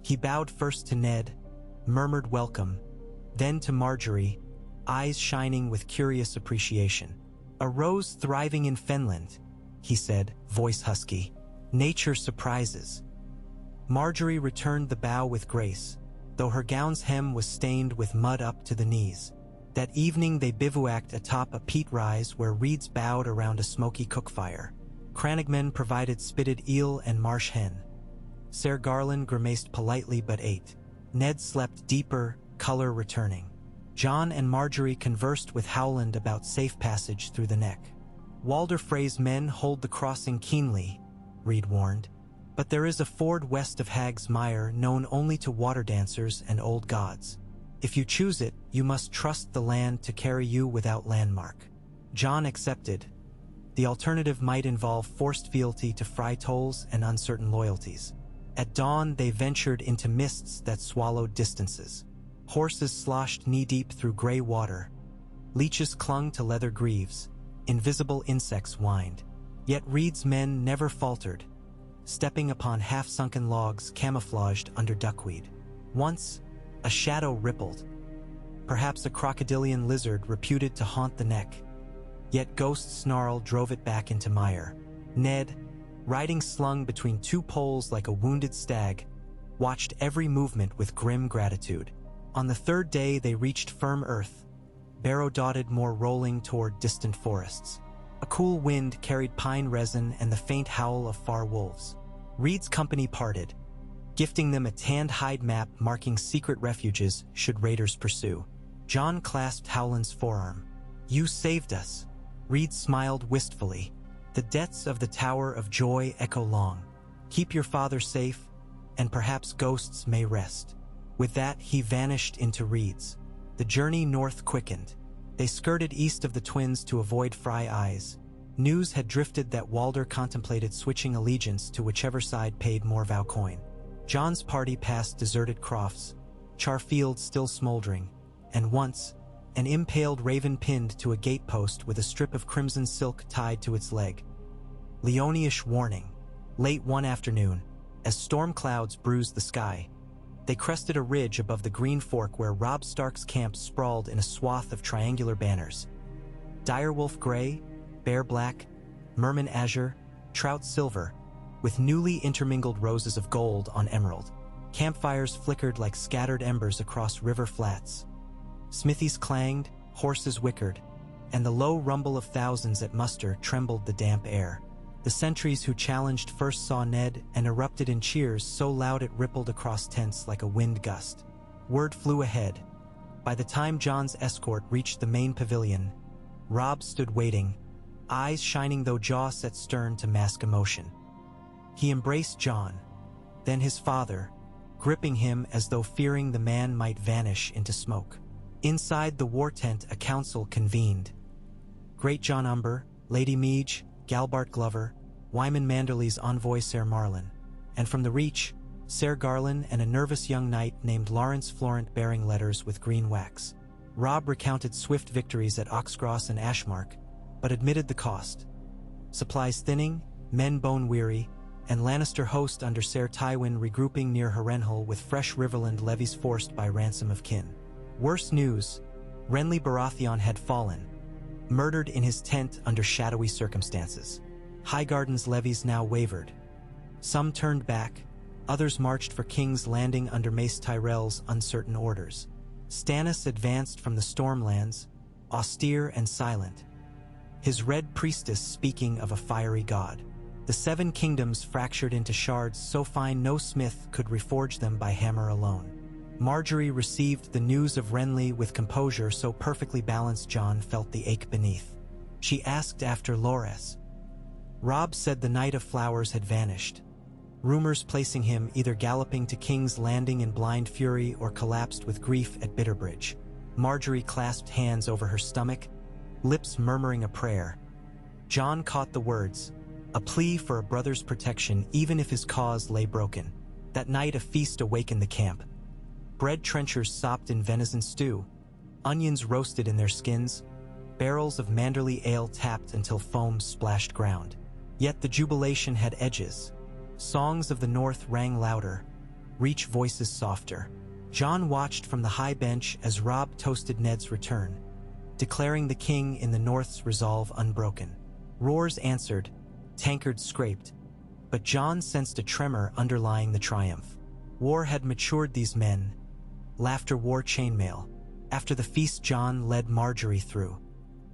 He bowed first to Ned, murmured welcome, then to Margaery, eyes shining with curious appreciation. "A rose thriving in Fenland," he said, voice husky. "Nature surprises." Margaery returned the bow with grace, though her gown's hem was stained with mud up to the knees. That evening they bivouacked atop a peat rise where reeds bowed around a smoky cook fire. Crannogmen provided spitted eel and marsh hen. Ser Garland grimaced politely but ate. Ned slept deeper, color returning. Jon and Margaery conversed with Howland about safe passage through the neck. "Walder Frey's men hold the crossing keenly," Reed warned, "but there is a ford west of Hag's Mire known only to water dancers and old gods. If you choose it, you must trust the land to carry you without landmark." Jon accepted. The alternative might involve forced fealty to Frey tolls and uncertain loyalties. At dawn they ventured into mists that swallowed distances. Horses sloshed knee-deep through gray water. Leeches clung to leather greaves. Invisible insects whined. Yet Reed's men never faltered, stepping upon half-sunken logs camouflaged under duckweed. Once, a shadow rippled, perhaps a crocodilian lizard reputed to haunt the neck. Yet ghost snarl drove it back into mire. Ned, riding slung between two poles like a wounded stag, watched every movement with grim gratitude. On the third day they reached firm earth, barrow-dotted more rolling toward distant forests. A cool wind carried pine resin and the faint howl of far wolves. Reed's company parted, gifting them a tanned hide map marking secret refuges should raiders pursue. Jon clasped Howland's forearm. "You saved us." Reed smiled wistfully. "The debts of the Tower of Joy echo long. Keep your father safe, and perhaps ghosts may rest." With that, he vanished into reeds. The journey north quickened. They skirted east of the twins to avoid Fry eyes. News had drifted that Walder contemplated switching allegiance to whichever side paid more vow coin. Jon's party passed deserted crofts, char fields still smoldering, and once, an impaled raven pinned to a gatepost with a strip of crimson silk tied to its leg. Leoneish warning. Late one afternoon, as storm clouds bruised the sky, they crested a ridge above the Green Fork where Robb Stark's camp sprawled in a swath of triangular banners. Direwolf gray, bear black, merman azure, trout silver, with newly intermingled roses of gold on emerald. Campfires flickered like scattered embers across river flats. Smithies clanged, horses whickered, and the low rumble of thousands at muster trembled the damp air. The sentries who challenged first saw Ned and erupted in cheers so loud it rippled across tents like a wind gust. Word flew ahead. By the time Jon's escort reached the main pavilion, Robb stood waiting, eyes shining though jaw set stern to mask emotion. He embraced Jon, then his father, gripping him as though fearing the man might vanish into smoke. Inside the war tent a council convened. Great Jon Umber, Lady Meege, Galbart Glover, Wyman Manderly's envoy Ser Marlin, and from the Reach, Ser Garland and a nervous young knight named Lawrence Florent bearing letters with green wax. Robb recounted swift victories at Oxcross and Ashmark, but admitted the cost. Supplies thinning, men bone-weary, and Lannister host under Ser Tywin regrouping near Harrenhal with fresh Riverland levies forced by ransom of kin. Worse news, Renly Baratheon had fallen, murdered in his tent under shadowy circumstances. Highgarden's levies now wavered. Some turned back, others marched for King's Landing under Mace Tyrell's uncertain orders. Stannis advanced from the Stormlands, austere and silent, his red priestess speaking of a fiery god. The Seven Kingdoms fractured into shards so fine no smith could reforge them by hammer alone. Margaery received the news of Renly with composure so perfectly balanced Jon felt the ache beneath. She asked after Loras. Robb said the Knight of Flowers had vanished, rumors placing him either galloping to King's Landing in blind fury or collapsed with grief at Bitterbridge. Margaery clasped hands over her stomach, lips murmuring a prayer. Jon caught the words, a plea for a brother's protection even if his cause lay broken. That night a feast awakened the camp. Bread trenchers sopped in venison stew, onions roasted in their skins, barrels of Manderly ale tapped until foam splashed ground. Yet the jubilation had edges. Songs of the North rang louder, Reach voices softer. Jon watched from the high bench as Robb toasted Ned's return, declaring the king in the North's resolve unbroken. Roars answered, tankards scraped, but Jon sensed a tremor underlying the triumph. War had matured these men. Laughter wore chainmail. After the feast Jon led Margaery through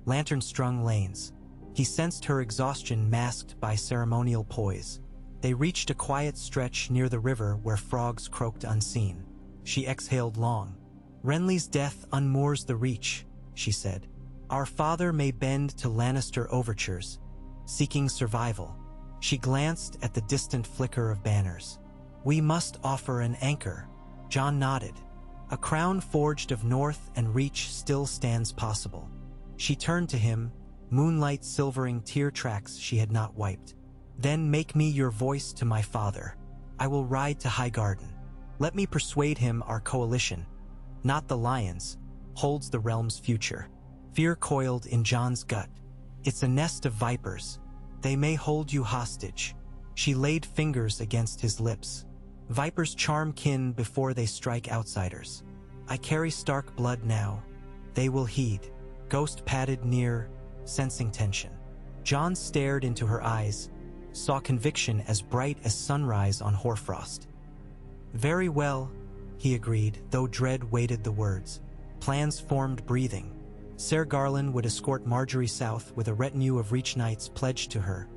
lantern-strung lanes. He sensed her exhaustion masked by ceremonial poise. They reached a quiet stretch near the river where frogs croaked unseen. She exhaled long. Renly's death unmoors the Reach, she said. Our father may bend to Lannister overtures, seeking survival. She glanced at the distant flicker of banners. We must offer an anchor. Jon nodded. A crown forged of North and Reach still stands possible. She turned to him, moonlight silvering tear tracks she had not wiped. Then make me your voice to my father. I will ride to Highgarden. Let me persuade him our coalition, not the lions, holds the realm's future. Fear coiled in Jon's gut. It's a nest of vipers. They may hold you hostage. She laid fingers against his lips. Vipers charm kin before they strike outsiders. I carry Stark blood now. They will heed. Ghost padded near, sensing tension. Jon stared into her eyes, saw conviction as bright as sunrise on hoarfrost. Very well, he agreed, though dread weighted the words. Plans formed breathing. Ser Garland would escort Margaery south with a retinue of Reach Knights pledged to her,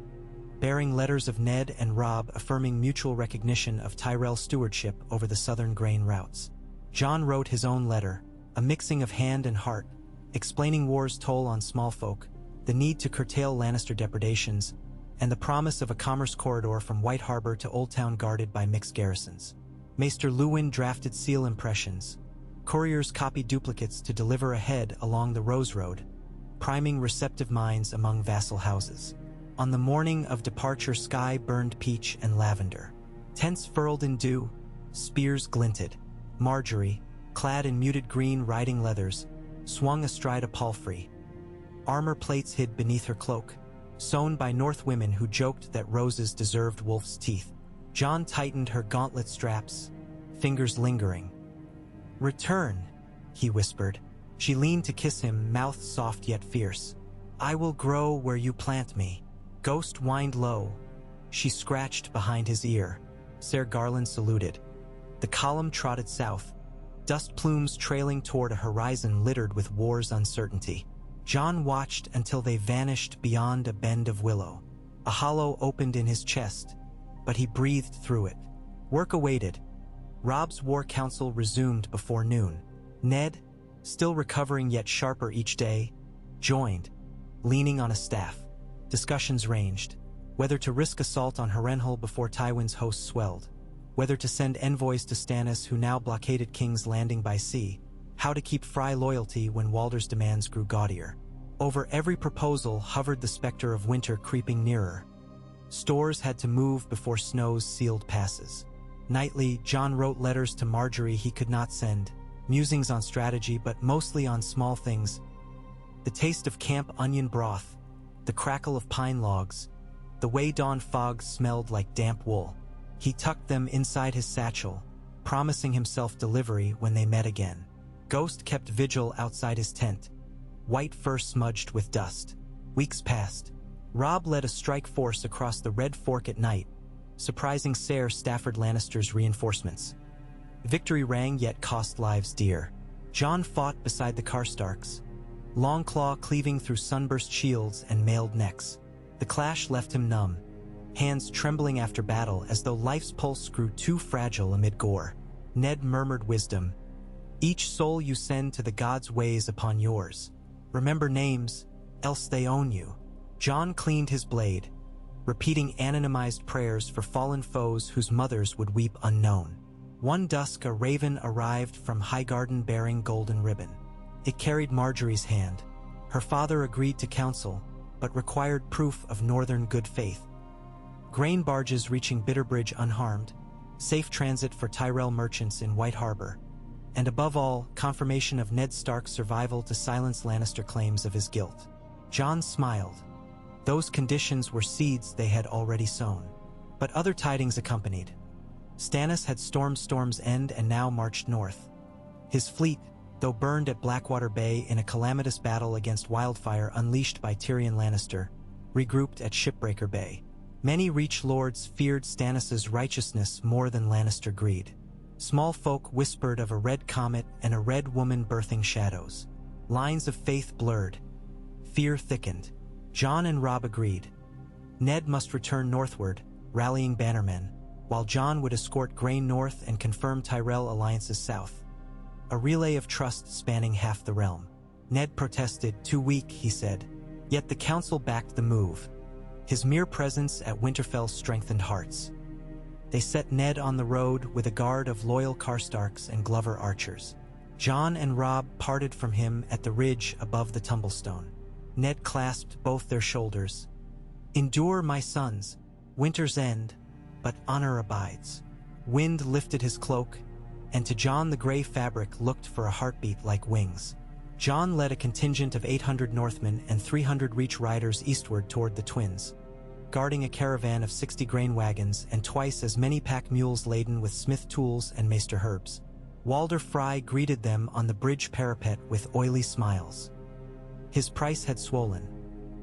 bearing letters of Ned and Robb affirming mutual recognition of Tyrell stewardship over the southern grain routes. Jon wrote his own letter, a mixing of hand and heart, explaining war's toll on small folk, the need to curtail Lannister depredations, and the promise of a commerce corridor from White Harbor to Old Town guarded by mixed garrisons. Maester Luwin drafted seal impressions. Couriers copied duplicates to deliver ahead along the Rose Road, priming receptive minds among vassal houses. On the morning of departure, sky burned peach and lavender. Tents furled in dew, spears glinted. Margaery, clad in muted green riding leathers, swung astride a palfrey. Armor plates hid beneath her cloak, sewn by North women who joked that roses deserved wolf's teeth. Jon tightened her gauntlet straps, fingers lingering. "Return," he whispered. She leaned to kiss him, mouth soft yet fierce. "I will grow where you plant me." Ghost whined low. She scratched behind his ear. Ser Garland saluted. The column trotted south, dust plumes trailing toward a horizon littered with war's uncertainty. Jon watched until they vanished beyond a bend of willow. A hollow opened in his chest, but he breathed through it. Work awaited. Robb's war council resumed before noon. Ned, still recovering yet sharper each day, joined, leaning on a staff. Discussions ranged, whether to risk assault on Harrenhal before Tywin's host swelled, whether to send envoys to Stannis who now blockaded King's Landing by sea, how to keep Frey loyalty when Walder's demands grew gaudier. Over every proposal hovered the specter of winter creeping nearer. Stores had to move before snows sealed passes. Nightly, Jon wrote letters to Margaery he could not send, musings on strategy but mostly on small things. The taste of camp onion broth, the crackle of pine logs, the way dawn fog smelled like damp wool. He tucked them inside his satchel, promising himself delivery when they met again. Ghost kept vigil outside his tent, white fur smudged with dust. Weeks passed. Robb led a strike force across the Red Fork at night, surprising Ser Stafford Lannister's reinforcements. Victory rang yet cost lives dear. Jon fought beside the Karstarks, Longclaw cleaving through sunburst shields and mailed necks. The clash left him numb, hands trembling after battle as though life's pulse grew too fragile amid gore. Ned murmured wisdom. "Each soul you send to the gods weighs upon yours. Remember names, else they own you." Jon cleaned his blade, repeating anonymized prayers for fallen foes whose mothers would weep unknown. One dusk a raven arrived from Highgarden bearing golden ribbon. It carried Margaery's hand. Her father agreed to counsel, but required proof of northern good faith. Grain barges reaching Bitterbridge unharmed, safe transit for Tyrell merchants in White Harbor, and above all, confirmation of Ned Stark's survival to silence Lannister claims of his guilt. Jon smiled. Those conditions were seeds they had already sown. But other tidings accompanied. Stannis had stormed Storm's End and now marched north. His fleet, though burned at Blackwater Bay in a calamitous battle against wildfire unleashed by Tyrion Lannister, regrouped at Shipbreaker Bay. Many Reach lords feared Stannis's righteousness more than Lannister greed. Small folk whispered of a red comet and a red woman birthing shadows. Lines of faith blurred. Fear thickened. Jon and Robb agreed. Ned must return northward, rallying bannermen, while Jon would escort grain north and confirm Tyrell alliances south. A relay of trust spanning half the realm. Ned protested, too weak, he said. Yet the council backed the move. His mere presence at Winterfell strengthened hearts. They set Ned on the road with a guard of loyal Karstarks and Glover archers. Jon and Robb parted from him at the ridge above the Tumblestone. Ned clasped both their shoulders. "Endure, my sons. Winter's end, but honor abides." Wind lifted his cloak, and to Jon the gray fabric looked for a heartbeat like wings. Jon led a contingent of 800 Northmen and 300 Reach riders eastward toward the Twins, guarding a caravan of 60 grain wagons and twice as many pack mules laden with smith tools and maester herbs. Walder Frey greeted them on the bridge parapet with oily smiles. His price had swollen.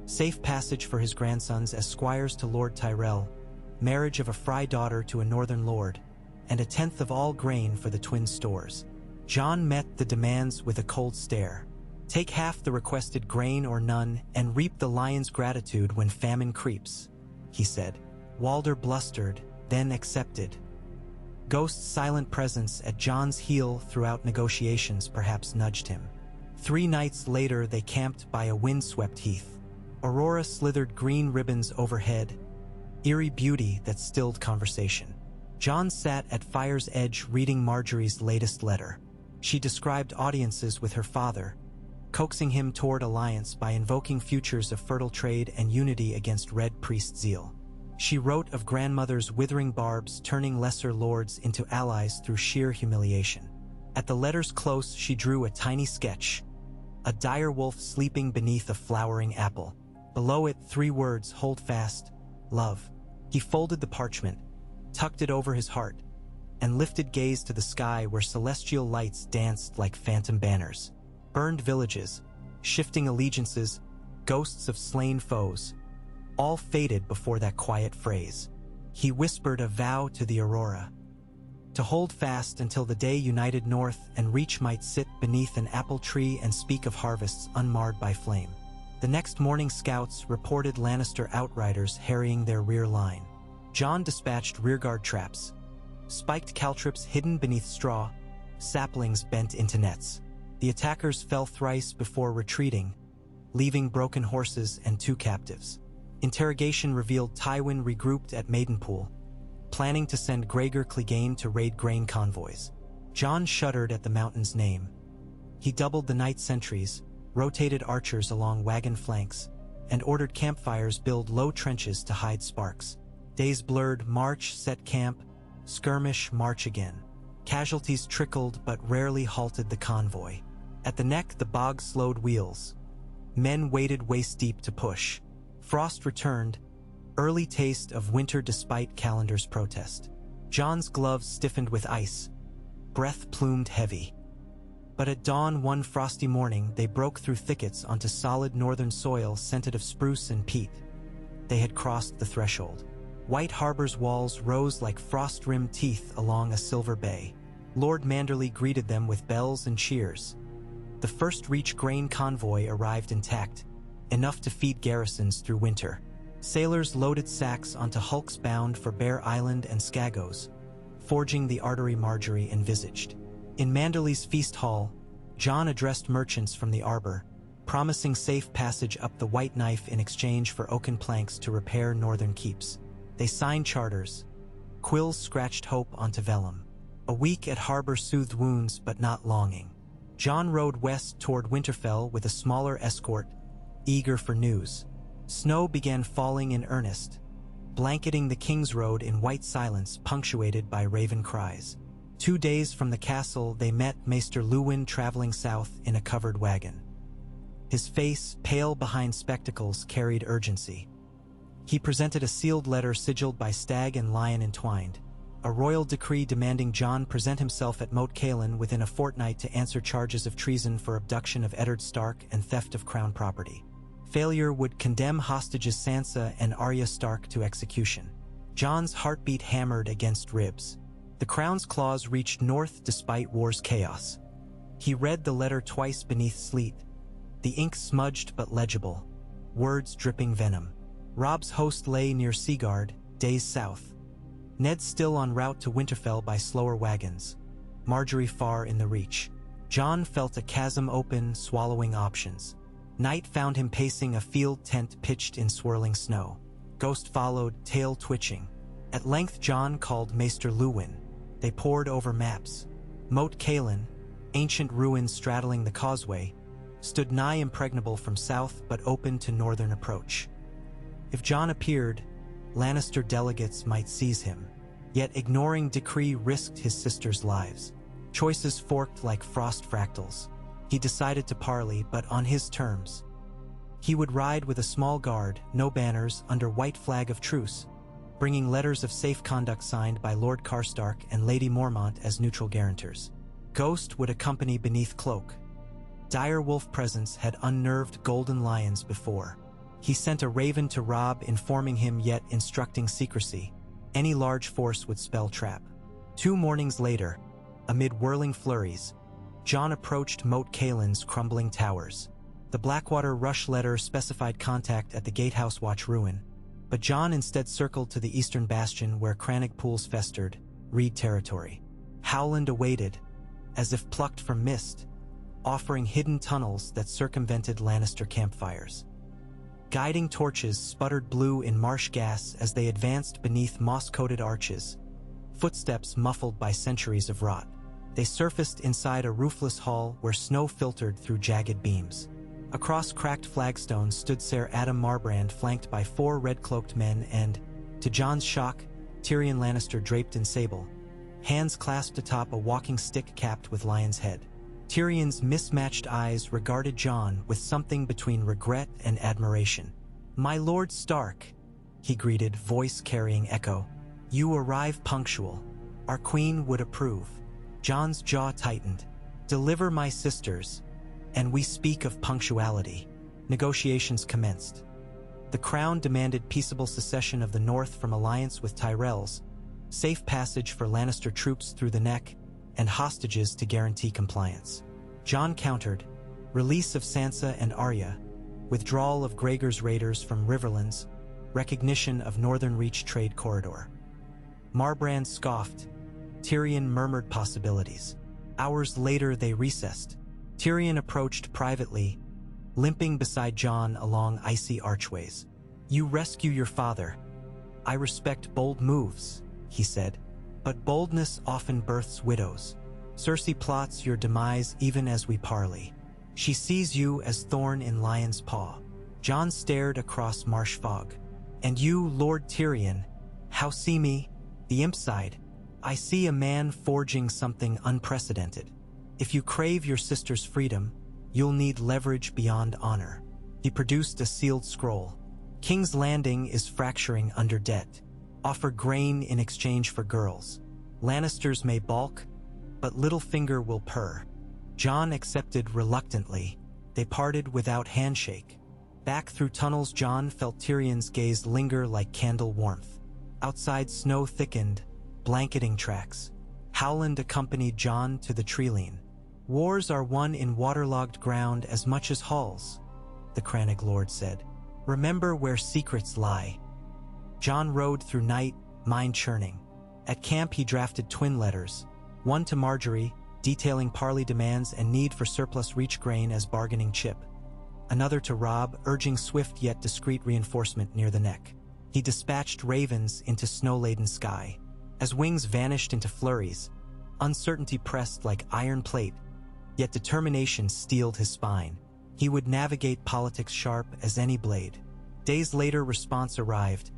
Safe passage for his grandsons as squires to Lord Tyrell, marriage of a Frey daughter to a northern lord, and a tenth of all grain for the twin stores. Jon met the demands with a cold stare. Take half the requested grain or none, and reap the lion's gratitude when famine creeps, he said. Walder blustered, then accepted. Ghost's silent presence at Jon's heel throughout negotiations perhaps nudged him. 3 nights later they camped by a wind-swept heath. Aurora slithered green ribbons overhead, eerie beauty that stilled conversation. Jon sat at fire's edge reading Margaery's latest letter. She described audiences with her father, coaxing him toward alliance by invoking futures of fertile trade and unity against Red Priest zeal. She wrote of grandmother's withering barbs turning lesser lords into allies through sheer humiliation. At the letter's close she drew a tiny sketch, a dire wolf sleeping beneath a flowering apple. Below it 3 words: hold fast, love. He folded the parchment, tucked it over his heart, and lifted gaze to the sky where celestial lights danced like phantom banners. Burned villages, shifting allegiances, ghosts of slain foes, all faded before that quiet phrase. He whispered a vow to the Aurora, to hold fast until the day united North and Reach might sit beneath an apple tree and speak of harvests unmarred by flame. The next morning scouts reported Lannister outriders harrying their rear line. Jon dispatched rearguard traps, spiked caltrops hidden beneath straw, saplings bent into nets. The attackers fell thrice before retreating, leaving broken horses and 2 captives. Interrogation revealed Tywin regrouped at Maidenpool, planning to send Gregor Clegane to raid grain convoys. Jon shuddered at the mountain's name. He doubled the night sentries, rotated archers along wagon flanks, and ordered campfires build low trenches to hide sparks. Days blurred, march, set camp, skirmish, march again. Casualties trickled but rarely halted the convoy. At the neck the bog slowed wheels. Men waded waist-deep to push. Frost returned, early taste of winter despite calendar's protest. Jon's gloves stiffened with ice, breath plumed heavy. But at dawn one frosty morning they broke through thickets onto solid northern soil scented of spruce and peat. They had crossed the threshold. White Harbor's walls rose like frost-rimmed teeth along a silver bay. Lord Manderly greeted them with bells and cheers. The first Reach grain convoy arrived intact, enough to feed garrisons through winter. Sailors loaded sacks onto hulks bound for Bear Island and Skagos, forging the artery Margaery envisaged. In Manderly's feast hall, Jon addressed merchants from the arbor, promising safe passage up the White Knife in exchange for oaken planks to repair northern keeps. They signed charters. Quills scratched hope onto vellum. A week at harbor soothed wounds but not longing. Jon rode west toward Winterfell with a smaller escort, eager for news. Snow began falling in earnest, blanketing the King's Road in white silence punctuated by raven cries. 2 days from the castle they met Maester Luwin traveling south in a covered wagon. His face, pale behind spectacles, carried urgency. He presented a sealed letter sigilled by stag and lion entwined, a royal decree demanding Jon present himself at Moat Cailin within a fortnight to answer charges of treason for abduction of Eddard Stark and theft of crown property. Failure would condemn hostages Sansa and Arya Stark to execution. Jon's heartbeat hammered against ribs. The crown's claws reached north despite war's chaos. He read the letter twice beneath sleet, the ink smudged but legible, words dripping venom. Robb's host lay near Seaguard, days south. Ned still en route to Winterfell by slower wagons. Margaery far in the Reach. Jon felt a chasm open, swallowing options. Night found him pacing a field tent pitched in swirling snow. Ghost followed, tail twitching. At length Jon called Maester Luwin. They pored over maps. Moat Cailin, ancient ruins straddling the causeway, stood nigh impregnable from south but open to northern approach. If Jon appeared, Lannister delegates might seize him. Yet ignoring decree risked his sisters' lives. Choices forked like frost fractals. He decided to parley, but on his terms. He would ride with a small guard, no banners, under white flag of truce, bringing letters of safe conduct signed by Lord Karstark and Lady Mormont as neutral guarantors. Ghost would accompany beneath cloak. Dire wolf presence had unnerved golden lions before. He sent a raven to Robb, informing him yet instructing secrecy. Any large force would spell trap. 2 mornings later, amid whirling flurries, Jon approached Moat Caelin's crumbling towers. The Blackwater Rush letter specified contact at the Gatehouse Watch ruin, but Jon instead circled to the eastern bastion where Crannog pools festered, Reed territory. Howland awaited, as if plucked from mist, offering hidden tunnels that circumvented Lannister campfires. Guiding torches sputtered blue in marsh gas as they advanced beneath moss-coated arches, footsteps muffled by centuries of rot. They surfaced inside a roofless hall where snow filtered through jagged beams. Across cracked flagstones stood Ser Adam Marbrand, flanked by 4 red-cloaked men and, to Jon's shock, Tyrion Lannister draped in sable, hands clasped atop a walking stick capped with lion's head. Tyrion's mismatched eyes regarded Jon with something between regret and admiration. "My Lord Stark," he greeted, voice carrying echo. "You arrive punctual. Our queen would approve." Jon's jaw tightened. "Deliver my sisters, and we speak of punctuality." Negotiations commenced. The Crown demanded peaceable secession of the North from alliance with Tyrells, safe passage for Lannister troops through the Neck, and hostages to guarantee compliance. Jon countered, release of Sansa and Arya, withdrawal of Gregor's raiders from Riverlands, recognition of Northern Reach trade corridor. Marbrand scoffed. Tyrion murmured possibilities. Hours later they recessed. Tyrion approached privately, limping beside Jon along icy archways. "You rescue your father. I respect bold moves," he said. "But boldness often births widows. Cersei plots your demise even as we parley. She sees you as thorn in lion's paw." Jon stared across marsh fog. "And you, Lord Tyrion, how see me?" The imp sighed. "I see a man forging something unprecedented. If you crave your sister's freedom, you'll need leverage beyond honor." He produced a sealed scroll. "King's Landing is fracturing under debt. Offer grain in exchange for girls. Lannisters may balk, but Littlefinger will purr." Jon accepted reluctantly. They parted without handshake. Back through tunnels, Jon felt Tyrion's gaze linger like candle warmth. Outside, snow thickened, blanketing tracks. Howland accompanied Jon to the Treeline. "Wars are won in waterlogged ground as much as halls," the Crannog Lord said. "Remember where secrets lie." Jon rode through night, mind churning. At camp he drafted twin letters, one to Margaery, detailing parley demands and need for surplus Reach grain as bargaining chip. Another to Robb, urging swift yet discreet reinforcement near the Neck. He dispatched ravens into snow-laden sky. As wings vanished into flurries, uncertainty pressed like iron plate, yet determination steeled his spine. He would navigate politics sharp as any blade. Days later, response arrived.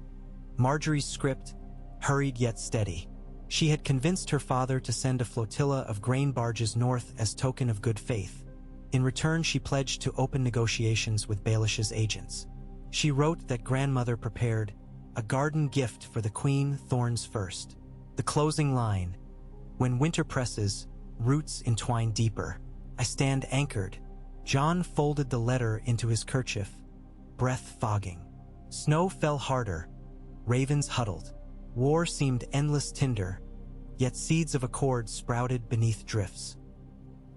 Margaery's script, hurried yet steady. She had convinced her father to send a flotilla of grain barges north as token of good faith. In return, she pledged to open negotiations with Baelish's agents. She wrote that grandmother prepared a garden gift for the queen, thorns first. The closing line, "When winter presses, roots entwine deeper. I stand anchored." Jon folded the letter into his kerchief, breath fogging. Snow fell harder. Ravens huddled. War seemed endless tinder, yet seeds of accord sprouted beneath drifts.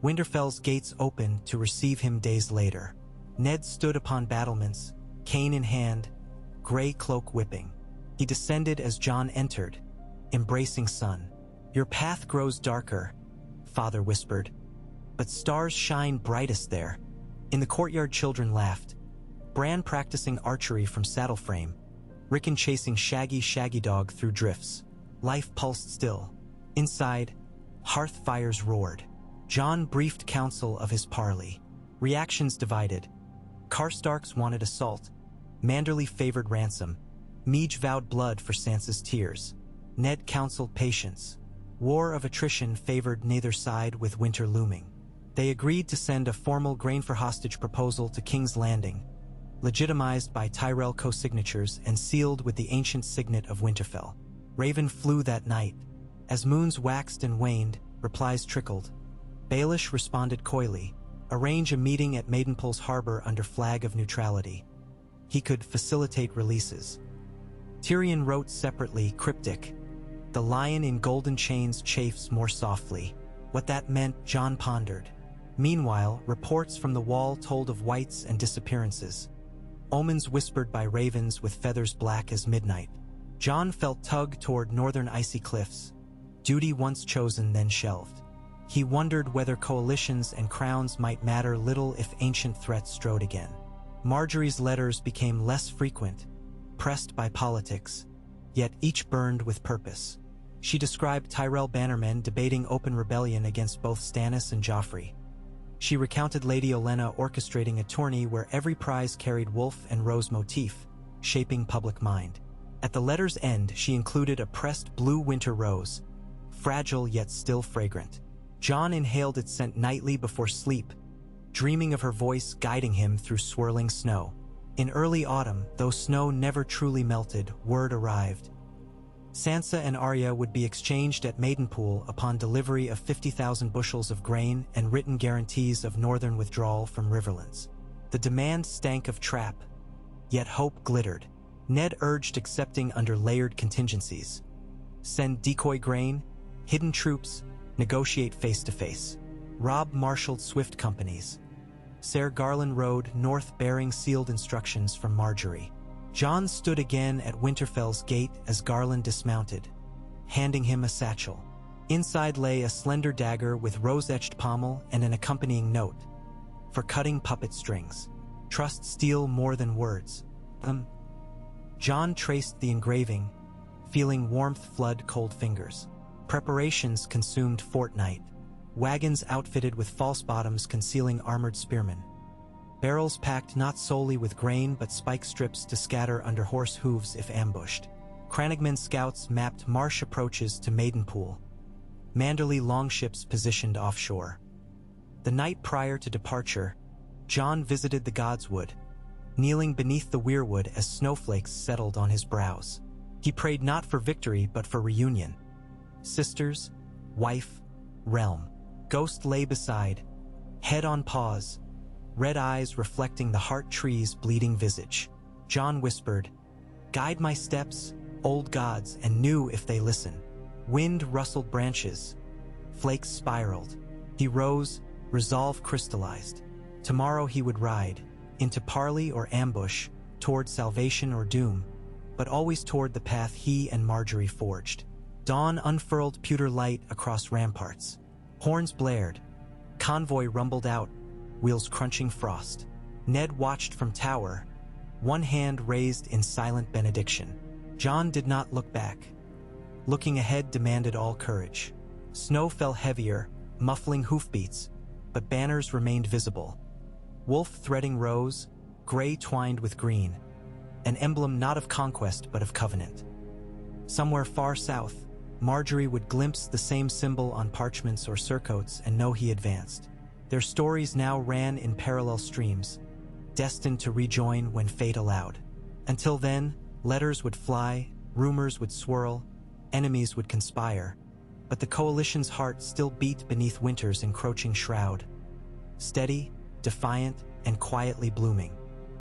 Winterfell's gates opened to receive him days later. Ned stood upon battlements, cane in hand, gray cloak whipping. He descended as Jon entered, embracing sun. "Your path grows darker," father whispered, "but stars shine brightest there." In the courtyard, children laughed. Bran practicing archery from saddle frame, Rickon chasing Shaggy Dog through drifts. Life pulsed still. Inside, hearth fires roared. Jon briefed counsel of his parley. Reactions divided. Karstarks wanted assault. Manderly favored ransom. Meej vowed blood for Sansa's tears. Ned counseled patience. War of attrition favored neither side with winter looming. They agreed to send a formal grain-for-hostage proposal to King's Landing, legitimized by Tyrell co-signatures and sealed with the ancient signet of Winterfell. Raven flew that night. As moons waxed and waned, replies trickled. Baelish responded coyly, arrange a meeting at Maidenpool's harbor under flag of neutrality. He could facilitate releases. Tyrion wrote separately, cryptic, the lion in golden chains chafes more softly. What that meant, Jon pondered. Meanwhile, reports from the wall told of wights and disappearances. Omens whispered by ravens with feathers black as midnight. Jon felt tug toward northern icy cliffs. Duty once chosen, then shelved. He wondered whether coalitions and crowns might matter little if ancient threats strode again. Margaery's letters became less frequent, pressed by politics, yet each burned with purpose. She described Tyrell bannermen debating open rebellion against both Stannis and Joffrey. She recounted Lady Olenna orchestrating a tourney where every prize carried wolf and rose motif, shaping public mind. At the letter's end, she included a pressed blue winter rose, fragile yet still fragrant. Jon inhaled its scent nightly before sleep, dreaming of her voice guiding him through swirling snow. In early autumn, though snow never truly melted, word arrived. Sansa and Arya would be exchanged at Maidenpool upon delivery of 50,000 bushels of grain and written guarantees of northern withdrawal from Riverlands. The demand stank of trap, yet hope glittered. Ned urged accepting under layered contingencies. Send decoy grain, hidden troops, negotiate face-to-face. Robb marshaled swift companies. Ser Garland rode north bearing sealed instructions from Margaery. Jon stood again at Winterfell's gate as Garland dismounted, handing him a satchel. Inside lay a slender dagger with rose-etched pommel and an accompanying note. For cutting puppet strings. Trust steel more than words. Jon traced the engraving, feeling warmth flood cold fingers. Preparations consumed fortnight. Wagons outfitted with false bottoms concealing armored spearmen. Barrels packed not solely with grain but spike strips to scatter under horse hooves if ambushed. Crannogman scouts mapped marsh approaches to Maidenpool. Manderley longships positioned offshore. The night prior to departure, Jon visited the Godswood, kneeling beneath the weirwood as snowflakes settled on his brows. He prayed not for victory but for reunion. Sisters, wife, realm. Ghost lay beside, head on paws, red eyes reflecting the heart tree's bleeding visage. Jon whispered, guide my steps, old gods, and knew if they listen. Wind rustled branches. Flakes spiraled. He rose, resolve crystallized. Tomorrow he would ride, into parley or ambush, toward salvation or doom, but always toward the path he and Margaery forged. Dawn unfurled pewter light across ramparts. Horns blared. Convoy rumbled out, wheels crunching frost. Ned watched from tower, one hand raised in silent benediction. Jon did not look back. Looking ahead demanded all courage. Snow fell heavier, muffling hoofbeats, but banners remained visible. Wolf threading rose, gray twined with green, an emblem not of conquest but of covenant. Somewhere far south, Margaery would glimpse the same symbol on parchments or surcoats and know he advanced. Their stories now ran in parallel streams, destined to rejoin when fate allowed. Until then, letters would fly, rumors would swirl, enemies would conspire, but the coalition's heart still beat beneath winter's encroaching shroud. Steady, defiant, and quietly blooming.